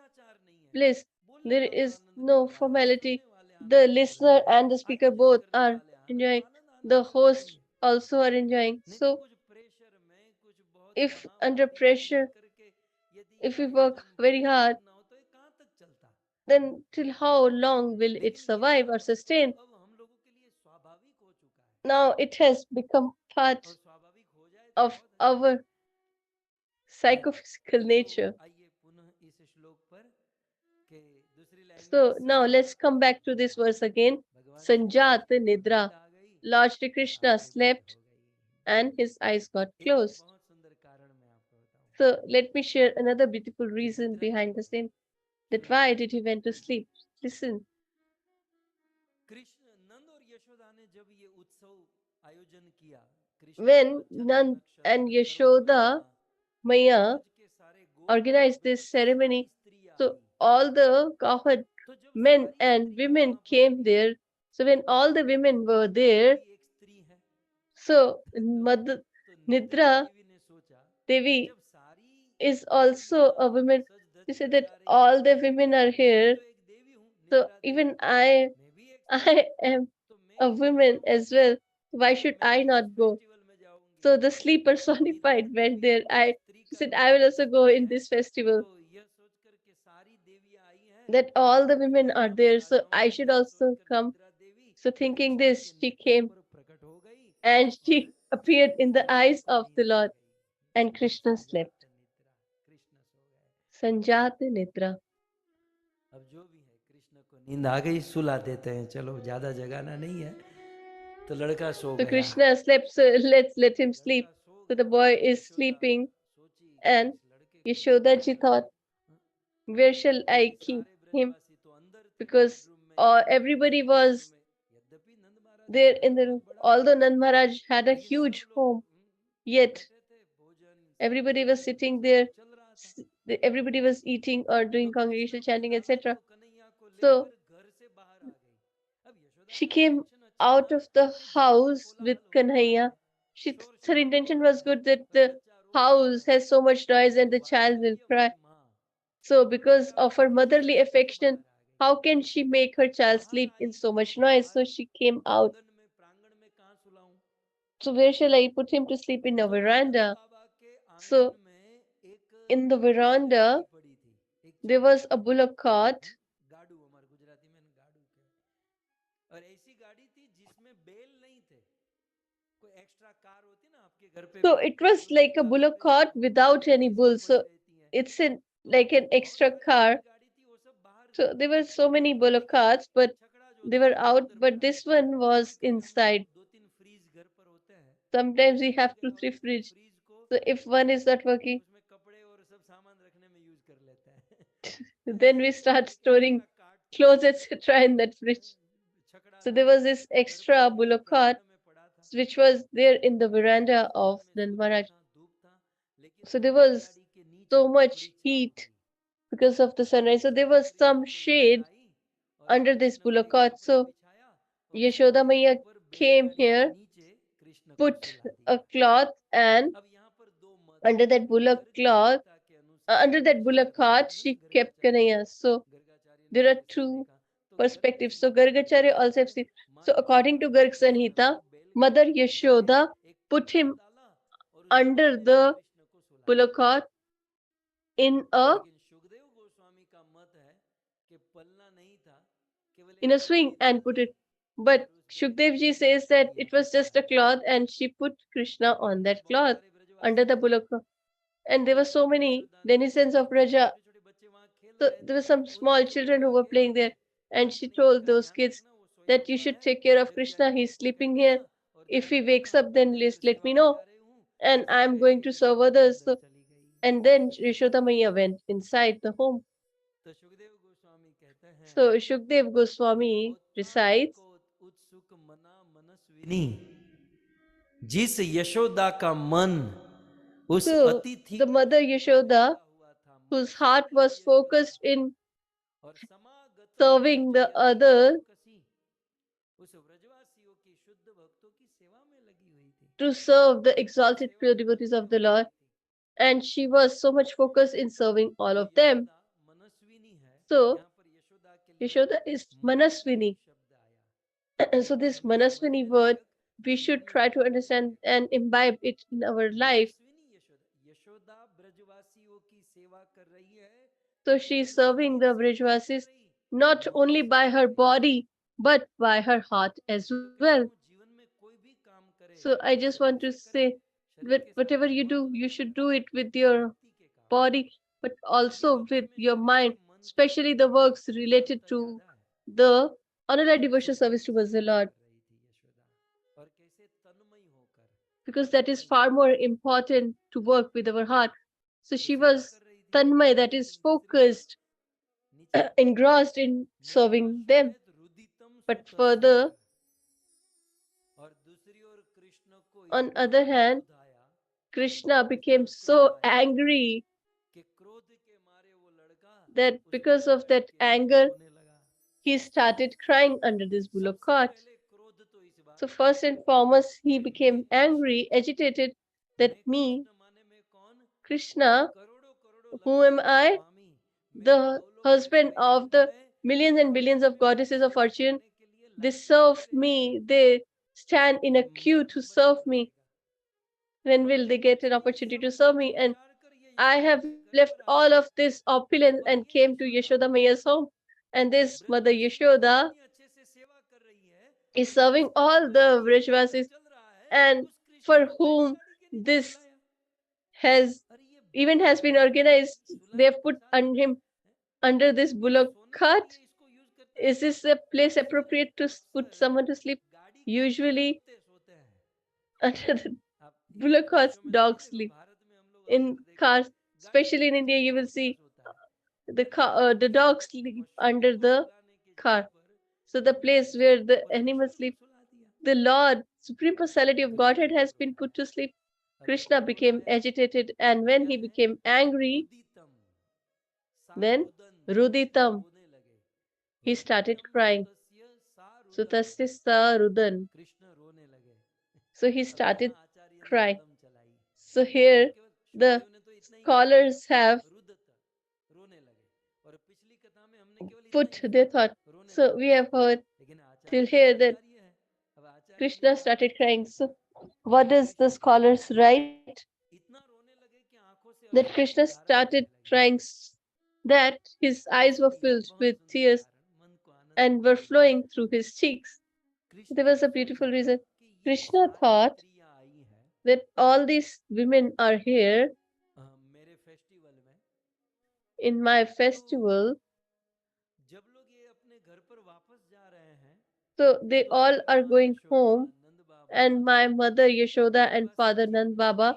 bliss. There is no formality. The listener and the speaker both are enjoying. The host also are enjoying. So if under pressure, if we work very hard, then till how long will it survive or sustain? Now it has become part of our psychophysical nature. So now let's come back to this verse again. Sanjat Nidra. Lord Shri Krishna slept and his eyes got closed. So let me share another beautiful reason behind the same. That why did he went to sleep? Listen. Krishna नंद और यशोदा ने जब ये उत्सव आयोजन किया, Krishna When जब जन्म Nand and नक्षत्र गर्भ में Yashoda था, तो Maya ब्रज के सारे organized गोप this और सारी ceremony, स्त्रियां so I. all the cowherd तो जब men सारी and स्त्रियां women वहां पर came I, there. So when all the तो women were निद्रा there, भी एक स्त्री है। so तो निद्रा Nidra देवी ने सोचा कि Devi जब सारी is also देवियां a woman. सज धज She कर said that जा रही all हैं, the women are तो मैं भी here. तो एक देवी हूँ, So निद्रा देवी, even I, मैं भी एक स्त्री I हूँ, am तो मैं a क्यों नहीं woman as जाऊंगी, well. Why तो should मैं I भी इस not go? फेस्टिवल में जाऊंगी। So the sleep तो निद्रा personified went देवी there. भी एक स्त्री She का said, I रूप, will also go स्त्री in है। this festival. तो यह सोच कर के सारी देवियां आई हैं, That तो all the सभी women are देवियों और there, so राजाओं I ने should यह also सोचकर come. निद्रा देवी So thinking कृष्ण this, के she नेत्रों came पर प्रकट हो गई and और she appeared in the Krishna eyes को of the नींद आ Lord, गई। and Krishna संजात slept. निद्रा, कृष्ण सो गए। Sanjat Nidra. अब जो भी है, कृष्ण को नींद आ गई, सुला देते हैं, चलो ज्यादा जगाना नहीं है। तो लड़का सो So गया, Krishna slept, so let's let him लड़का sleep. सो So the गया। boy अब is यशोदा sleeping, सोची कि and इस लड़के को Yashoda कहाँ ji thought, रखूं, where shall क्योंकि I keep सारे him? ब्रजवासी तो अंदर थे Because बेडरूम में, everybody बेडरूम was में। यद्यपि नंद महाराज का there घर in the बहुत room. बड़ा था, Although Nand Maharaj had a लेकिन सब huge लोग home, yet बैठे थे, भोजन everybody was संकीर्तन sitting सब there. कुछ चल रहा था। Everybody was eating or तो doing कृष्ण congregational अपनी chanting, राधा etc. को, कन्हैया को So लेकर घर से बाहर आ गई। अब यशोदा she का came इंटेंशन अच्छा out था of the कि घर में house with कोलाहल हो रहा है, Kanhaiya. शोर Her शराबा हो intention रहा was है, good that और the बच्चा रो रहा house है, has so much noise and तो the child will वात्सल्य cry. वाली माँ So, अपने because of लाडली her बच्चे को motherly लेकर बाहर affection, आ गई। how can she make her child बाहर sleep in आई so तो much noise? बाहर So she came out. आंगन में, प्रांगण में कहाँ सुलाऊं, So, where shall I put him to sleep? In a तो नंद veranda. बाबा के आंगन So, में एक in the बैलगाड़ी veranda, पड़ी थी, एक there चक्का, was a bullock cart. गाड़ू, हमारे गुजराती में गाड़ू कहते, और ऐसी गाड़ी थी जिसमें बैल नहीं थे। कोई एक्स्ट्रा कार होती ना आपके घर पे So, भी, it was दूसरी like a कार bullock पे cart without any भैंसें bull. पड़ी So, रहती हैं, it's तो like an बहुत extra सारी car. बैलगाड़ी थी, वो सब बाहर थी। So, there were so many bullock लेकिन carts, but छकड़ा जो they था were वो out, अंदर but पड़ा this था। one was कभी कभी हम लोग inside. 2-3 फ्रीज घर पर होते हैं, Sometimes we देखा have होगा, 2, 3 और उसको fridge. फ्रीज को So if one is not working, उसमें कपड़े और सब सामान रखने में यूज कर लेते हैं। तो then ऐसे we ही वो start एक storing एक्स्ट्रा कार्ड था, clothes, etc. in that fridge. छकड़ा So था, there was this वो घर पर extra नहीं था, bullock cart प्रांगण में पड़ा था। which was there in the veranda आंगन of में Nand सूरज Maharaj. था, धूप था, लेकिन So वो there was बैलगाड़ी के नीचे so much थोड़ी छांव heat थी। because of the तो sunrise. So there सारी was स्त्रियां some तो लेकर shade आई और under this कृष्ण को bullock एक cart. कपड़ा So बिछाया और उस Yashoda कपड़े के Maiya ऊपर came बैलगाड़ी के here, नीचे कृष्ण को put सुला a दिया। cloth, and अब यहाँ पर दो मत, under that bullock Garg cloth, संहिता के अनुसार under that Shri bullock Radha cart, Krishna ने she kept गर्गाचार्य ने Kanhaiya. So गर्गाचार्य ने there are जैसा two देखा, तो गर्ग perspectives. So संहिता के Gargacharya also have अनुसार seen. माँ So according यशोदा to ने Garg कृष्ण Sanhita, को Mother बैलगाड़ी के नीचे Yashoda एक put पल्ला him डाला और उस under पल्ले में the कृष्ण को सुलाया। bullock cart in a लेकिन सुखदेव गोस्वामी का मत है कि पल्ला नहीं था, केवल in एक a swing दरी and थी put it. But और उस दरी Shukdev के ji ऊपर says that स्त्रियों it को was just a सुलाया। cloth and she put Krishna on अब that बहुत cloth सारे under ब्रजवासी the थे, bullock cart. And there तो were so many यशोदा ने denizens of जो Raja. छोटे छोटे बच्चे वहां खेल So रहे there थे, were some उनको small children who छोड़कर were के playing there. बोले And she कन्हैया told का those ध्यान kids रखना, वो सोया that you हुआ should है, take care of jug Krishna. जाएगा He's तो पकड़ sleeping here. लेना, और If ध्यान he रखना, wakes up, then मैं just इधर let सेवा me में know. जा रही हूँ। And ऐसा I'm कह going के to serve यशोदा others. अंदर So, चली गई। and then Yashoda Maiya went inside the home. तो सुखदेव गोस्वामी कहते हैं So Shukdev कि Goswami recites, उत्थापिको उत्सुक मना मनस्विनी, जिस यशोदा का मन उस so अतिथि the की mother सेवा में Yashoda, लगा हुआ था, मन whose heart Swinney was Yashoda, focused in और समागत serving Braj the Yatindra other, कसी, उस ब्रजवासियों की, शुद्ध भक्तों की सेवा में लगी हुई थी, to serve the उनकी exalted सेवा pure में devotees मग्न of the हो Lord. गई थी। And she was so much focused in serving all तो of them. यशोदा मनस्विनी है, So यहाँ पर यशोदा के लिए Yashoda is मनस्वी Manaswini. शब्द आया। So जिनको this हमें Manaswini समझने word, लायक we should जीवन में try to उतारने understand like, and imbibe it in our life. Manaswini Yashoda, Yashoda ब्रजवासियों की सेवा कर रही है, So केवल she's serving शरीर the से नहीं कर Brajvasis रही, not मन only से by कर her रही है। body, but by her heart as तो well. कहता हूँ जीवन में कोई भी काम करे So I तो just शरीर want to से करे, say शरीर that के साथ whatever साथ you मन do, भी you करे, should do it with केवल your भक्ति के काम। body, but क्योंकि also भक्ति with में your शरीर mind, से मन की especially the works related एकाग्रता to ज्यादा है। the honorary तो devotional service भक्ति towards the सेवा Lord, कर रही थी यशोदा, और कैसे तन्मय होकर, because that is Tanmay far more होकर। important to work with our heart. So she was tanmay, that is focused, engrossed in serving them. But further, on other hand, Krishna became so angry that because of that anger, he started crying under this bullock cart. So first and foremost, he became angry, agitated that me, Krishna, who am I? The husband of the millions and billions of goddesses of fortune. They serve me. They stand in a queue to serve me. When will they get an opportunity to serve me? And I have left all of this opulence and came to Yashoda Maiya's home. And this Mother Yashoda is serving all the Vrajvasis, and for whom this has event has been organized. They have put him under this bullock cart. Is this a place appropriate to put someone to sleep? Usually, under the bullock carts, dogs sleep. In cars, especially in India, you will see the dogs sleep under the car. So the place where the animals sleep, the Lord, Supreme Personality of Godhead, has been put to sleep. Krishna became agitated, and when he became angry, then Ruditam, he started crying. Sutasya sa Rudan. So he started crying. So here the scholars have put their thought. So we have heard till here that Krishna started crying. So what does the scholars write? That Krishna started crying that his eyes were filled with tears and were flowing through his cheeks. There was a beautiful reason. Krishna thought that all these women are here in my festival, so they all are going home, and my mother Yashoda and father Nand Baba,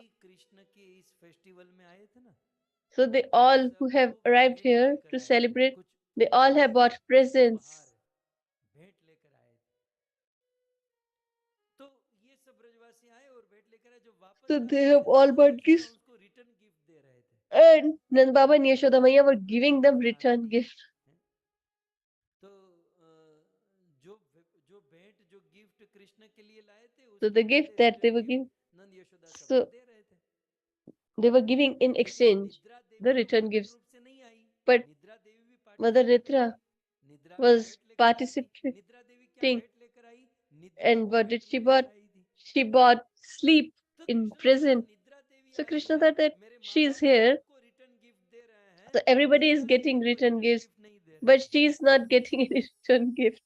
so they all who have arrived here to celebrate, they all have bought presents. So they have all bought gifts, and Nand Baba and Yashoda Maiya were giving them return gift. So the gift that they were giving, so they were giving in exchange the return gifts. But Mother Nitra was participating, and what did she bought? She bought sleep in present. So Krishna thought that she is here, so everybody is getting return gifts, but she is not getting any return gift.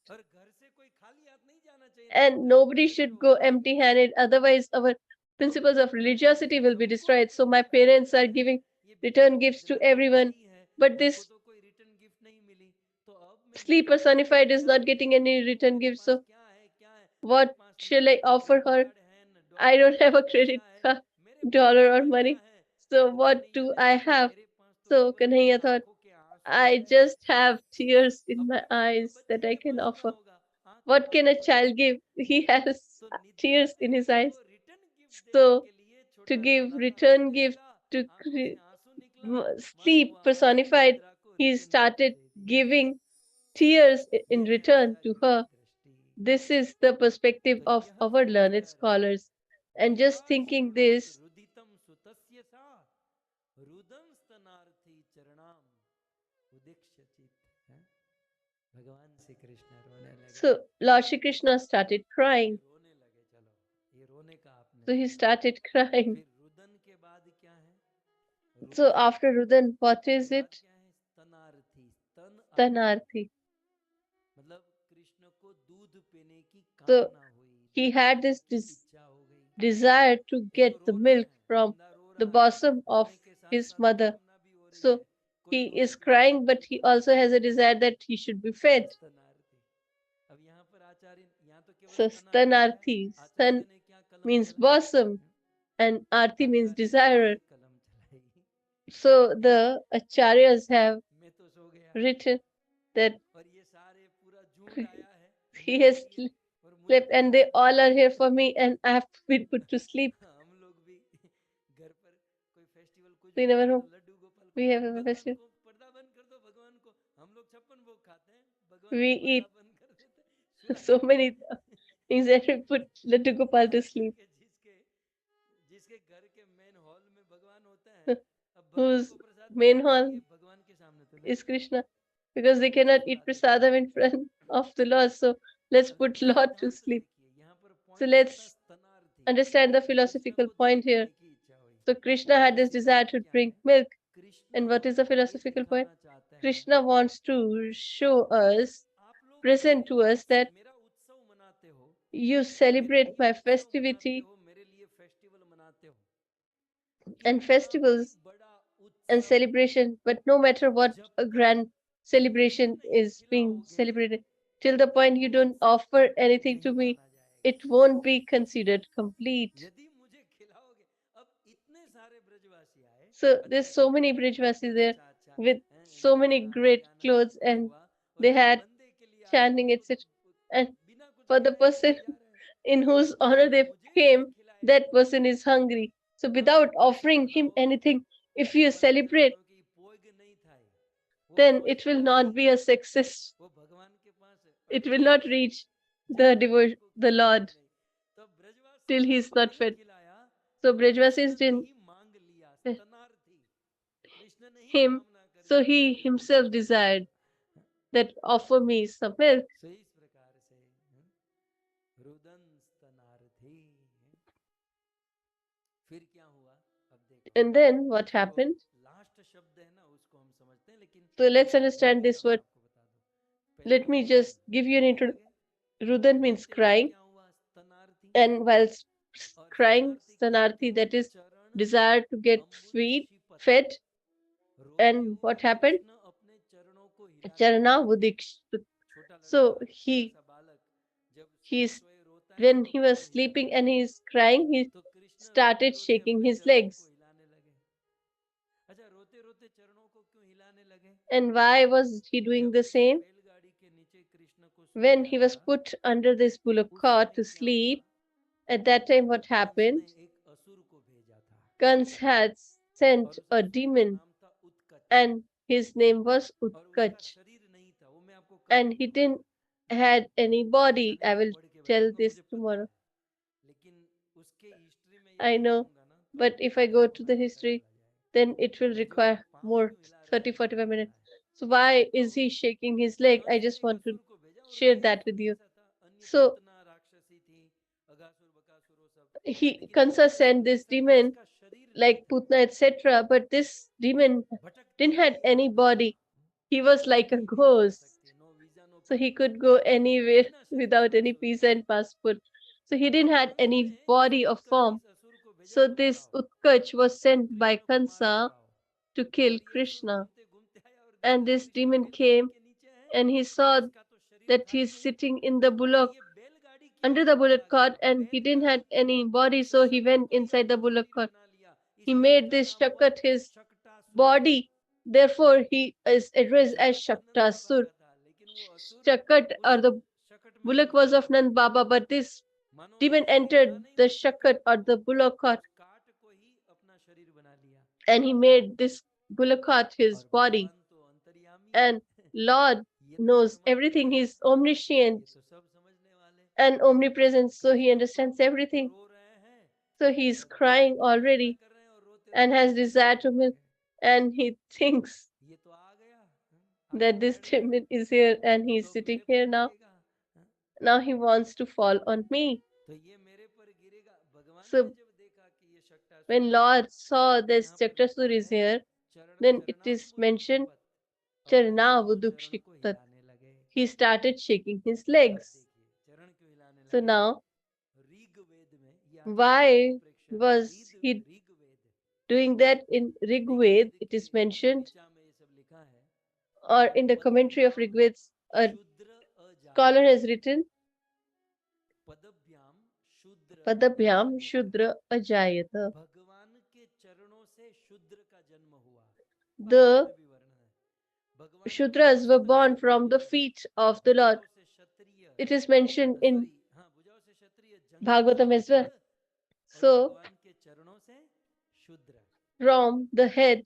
And nobody should go empty handed, otherwise our principles of religiosity will be destroyed. So my parents are giving return gifts to everyone, but this sleep personified is not getting any return gifts. So what shall I offer her? I don't have a credit card, dollar or money. So what do I have? So Kanhaiya thought, I just have tears in my eyes that I can offer. What can a child give? He has tears in his eyes. So to give return gift to sleep personified, he started giving tears in return to her. This is the perspective of our learned scholars. And just thinking this, so Lord Shri Krishna started crying. So he started crying. So after Rudan, what is it? Tanarthi. So he had this desire to get the milk from the bosom of his mother. So he is crying, but he also has a desire that he should be fed. So stanarthi, stan means bosom, and arthi means desirer. So the acharyas have मैं तो सो गया written that और ये सारे पूरा झूठ आया है, he मैं has सो गया और मुझे slept and they all are here for me and I have been put to sleep. हम लोग भी घर पर कोई फेस्टिवल कुछ So you भी never होता है know. तो लड्डू गोपाल को We have a भगवान festival. को पर्दा बंद कर दो, भगवान को, हम लोग 56 भोग खाते हैं, भगवान We को पर्दा eat बंद कर देते हैं, सुला so देते many हैं। things that we put Laddu Gopal to sleep. कि जिसके घर के मेन हॉल में भगवान होते हैं, अब भक्तों Whose को प्रसाद main खिलाने के hall लिए भगवान के सामने तो is Laddu Krishna because they Laddu cannot eat खिला देते prasadam in front of the Lord. So let's हैं। put लेकिन Lord to सिद्धांत sleep. देखिए, यहाँ पर So पॉइंट क्या था? let's स्तनार्थी, understand the Krishna philosophical को point दूध here. पीने की इच्छा हुई। So Krishna had this इसमें desire अर्थ to क्या drink है? milk. Krishna And what is the ये philosophical point? दिखाना चाहते हैं Krishna wants to show us, आप लोग present to us that मेरा उत्सव मनाते हो, you मेरा celebrate ये my उत्सव मनाते festivity हो, मेरे लिए फेस्टिवल मनाते हो, and कितना भी festivals बड़ा and उत्सव celebration, but no matter what जब a तक grand मुझे celebration नहीं is being खिलाओगे celebrated, till तब the तक point you वो don't उत्सव offer कंप्लीट anything to नहीं me, माना जाएगा। it won't be considered complete. यदि मुझे खिलाओगे, अब इतने सारे ब्रजवासी आए, So अच्छा there's so many Brijvasis there with so many great गाना clothes ये and हुआ, और they जिस had बंदे के लिए आए chanting, उसको etc. And बिना कुछ for the खिलाए person चले जा रहे हैं। in whose जब honor तक they मुझे नहीं came, that खिलाएगा, person is hungry. So तब without तक कैसे offering him मनाओगे? anything, if वो you बड़ा ध्यान celebrate, दो कि पोग नहीं था ये, वो then पोग it will जाती not be a success. वो भगवान के पास It अड़े will not रहेगी reach जब the तक उसको the खिलाओगे Lord नहीं। तब ब्रजवासियों till ने he is जब not नहीं fed. खिलाया So तो कृष्ण Brajvasis ने didn't ही मांग लिया, fed स्तनार्थी, कृष्ण ने ही him, कामना करी so कि he मुझे दूध himself पिला desired दो। that offer me some milk. सो इस प्रकार से रुदन स्तनार्थी, फिर क्या हुआ अब देखो, And then what जो happened? लास्ट शब्द है ना उसको हम समझते हैं, लेकिन So let's इसके understand पहले का this मैं word. आपको बता दूं। पहले Let तो me रुदन just give you an रोने intro. लगे, Rudan means रोते हुए crying, क्या हुआ? स्तनार्थी, and while और crying, स्तनार्थी का अर्थ Stanarthi, है that is चरण desire to get Ambuj शिपत। fed. रोते And हुए what happened? कृष्ण अपने चरणों को हिलाने Charana लगे। Vudiksh. छोटा So लड़का, छोटा he सा बालक जब सोए he's सोए रोता है ना when तो he पैर was हिलाता sleeping है, and he's crying, he तो कृष्ण रोते started रोते shaking अपने his चरणों को legs. हिलाने लगे। अच्छा, रोते रोते चरणों को क्यों हिलाने लगे? And why was he doing जब the इस same? बैलगाड़ी के नीचे कृष्ण को When सुलाया he था, was put under this bullock उस cart समय to क्या हुआ? sleep, at that time what Kans ने happened? एक असुर को भेजा था, Kans had और sent उस a असुर का demon नाम था Utkacha, and his name was और उसका Utkach. शरीर नहीं था, वो मैं आपको कल And he बताऊंगा। didn't had any body. I Sunday को will पढ़ के tell बताऊंगा, this मुझे पता tomorrow. है, लेकिन उसके हिस्ट्री में I यदि know. जाऊंगा ना But if तो I फिर go आपको to the लंबा समय history, चला जाएगा। then it will जो require पाँव more क्यों हिला रहा है 30 वो मैंने 45 बताना minutes. है। So why तो is he shaking his leg? I Kans ने just एक want to असुर को भेजा, और share ये that असुर with you. कैसा था? अन्य So पूतना राक्षसी थी, अगासुर बकासुर वो सब, he लेकिन ये Kansa असुर sent this कैसा था? demon इसका शरीर नहीं like था, Putna, etc. But this demon भटकते didn't हुए had any आता था, body. He was like a कहीं भी जा ghost. सकते, no visa no So he passport, could go anywhere बिना शरीर without के any असुर। visa and passport. So he तो didn't had कंस any ने इस body or उत्कच, form. इस असुर को भेजा, So तुम this जाओ Utkach was और sent by कृष्ण को मार कर Kansa लाओ। to kill और ये असुर Krishna. घूमते घूमते आया और And देखा this कृष्ण demon बैलगाड़ी came के नीचे है, and he और saw इसका तो शरीर that था ही he's नहीं, sitting in the और bullock ये बैलगाड़ी के under the अंदर bullock चला cart गया। and he didn't have बैलगाड़ी any और body, इस so he शरीर went को ही inside the अपना bullock शरीर cart. बना लिया, He इसलिए made इसका this नाम हुआ Shakat his Shaktasur. body. Therefore, he is addressed as शकट Nand Baba Shaktasur. का था, लेकिन वो असुर Shakat उस or the शकट में bullock घुस was गया। of Nand Baba, but this demon मनोमन से था entered नहीं the वो Shakat शकट, or the bullock cart उस काट को ही अपना शरीर बना लिया। and he made this bullock cart his और body. भगवान तो अंतर्यामी है, And Lord ये तो knows समझने everything. वाले, He's ये omniscient तो सब समझने वाले। and omnipresent, so he Krishna understands तो everything. रो रहे हैं, So he's और दूध crying पीने मना already कर रहे हैं, और रोते and रोते has ऊपर से desire to गिरने milk. लगे। And he thinks ये तो आ गया, आके that this बैठ गया, demon is here and ये he's तो sitting मेरे पर here now. गिरेगा। Now he wants to fall on me. तो ये मेरे पर गिरेगा। भगवान ने So जब देखा कि ये शक्टासुर when है, Lord saw तो this यहाँ पर लिखा Chaktasur is है here, चरण then it is चरणाम्बुज mentioned क्षिपत, अपने Charna दोनों चरण को Vudukshiktat. हिलाने लगे। He started shaking his अब legs. देखिए चरण क्यों हिलाने So लगे? now, ऋग्वेद में ये आजकल का why उत्प्रेक्षा है, was he Rigveda, doing that in Rigved? Rigveda It के is mentioned, ऋचा में ये सब लिखा है or कि in the commentary of पदभ्याम Rigved, a शूद्र scholar अजायत, has written, पदभ्याम शूद्र Padabhyam अजायत, Shudra Ajayata. भगवान के चरणों से शूद्र का जन्म हुआ। the Shudras were born from the feet of the Lord. It is mentioned in Bhagavatam as well. So, from the head,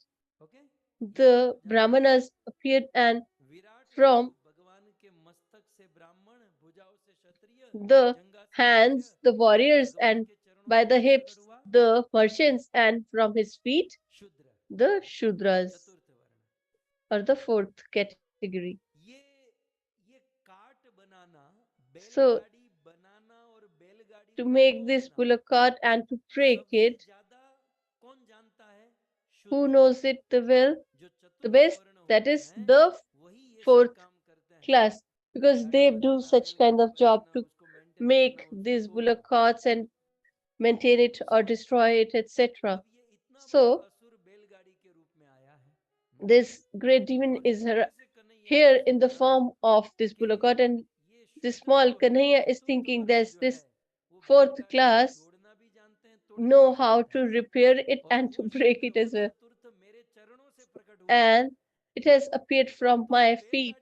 the Brahmanas appeared, and from the hands, the warriors, and by the hips, the merchants, and from his feet, the Shudras, or the fourth category. So, to make this bullock cart and to break it, who knows it the best? That is the fourth class, because they do such kind of job to make these bullock carts and maintain it or destroy it, etc. So, this great demon is here in the form of this bullock cart, and this small Kanhaiya is thinking that this fourth class know how to repair it and to break it as well. And it has appeared from my feet.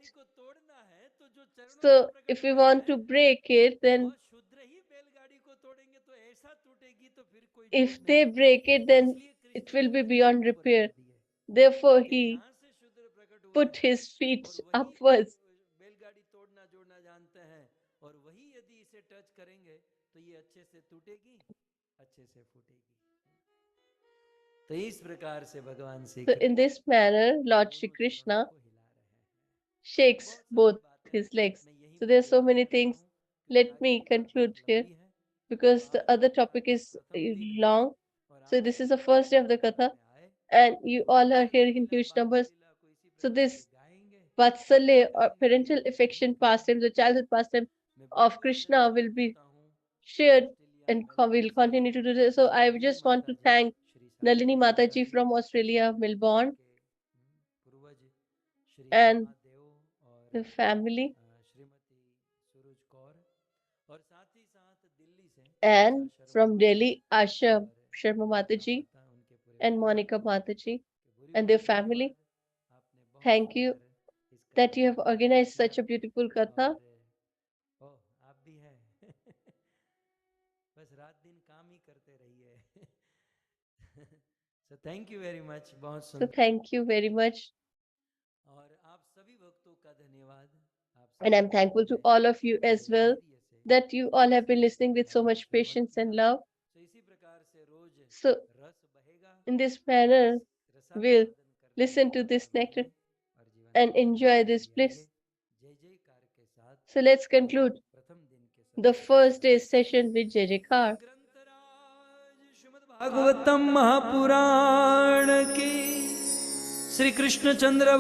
So if we want to break it, then if they break it, then it will be beyond repair. Therefore, he put his feet upwards. So in this manner, Lord Shri Krishna shakes both his legs. So there are so many things. Let me conclude here, because the other topic is long. So this is the first day of the Katha, and you all are here in huge numbers. So this Vatsalya, or parental affection pastime, the childhood pastime of Krishna, will be shared and will continue to do this. So I just want to thank Nalini Mataji from Australia, Melbourne, and the family, and from Delhi, Asha Sharma Mataji and Monica Mataji and their family. Thank you that you have organized such a beautiful katha. So thank you very much. So thank you very much. And I'm thankful to all of you as well, that you all have been listening with so much patience and love. So in this manner, we'll listen to this nectar and enjoy this bliss. So let's conclude the first day's session with Jai Jaikar. Bhagavatam Mahapuran की श्री कृष्ण चंद्र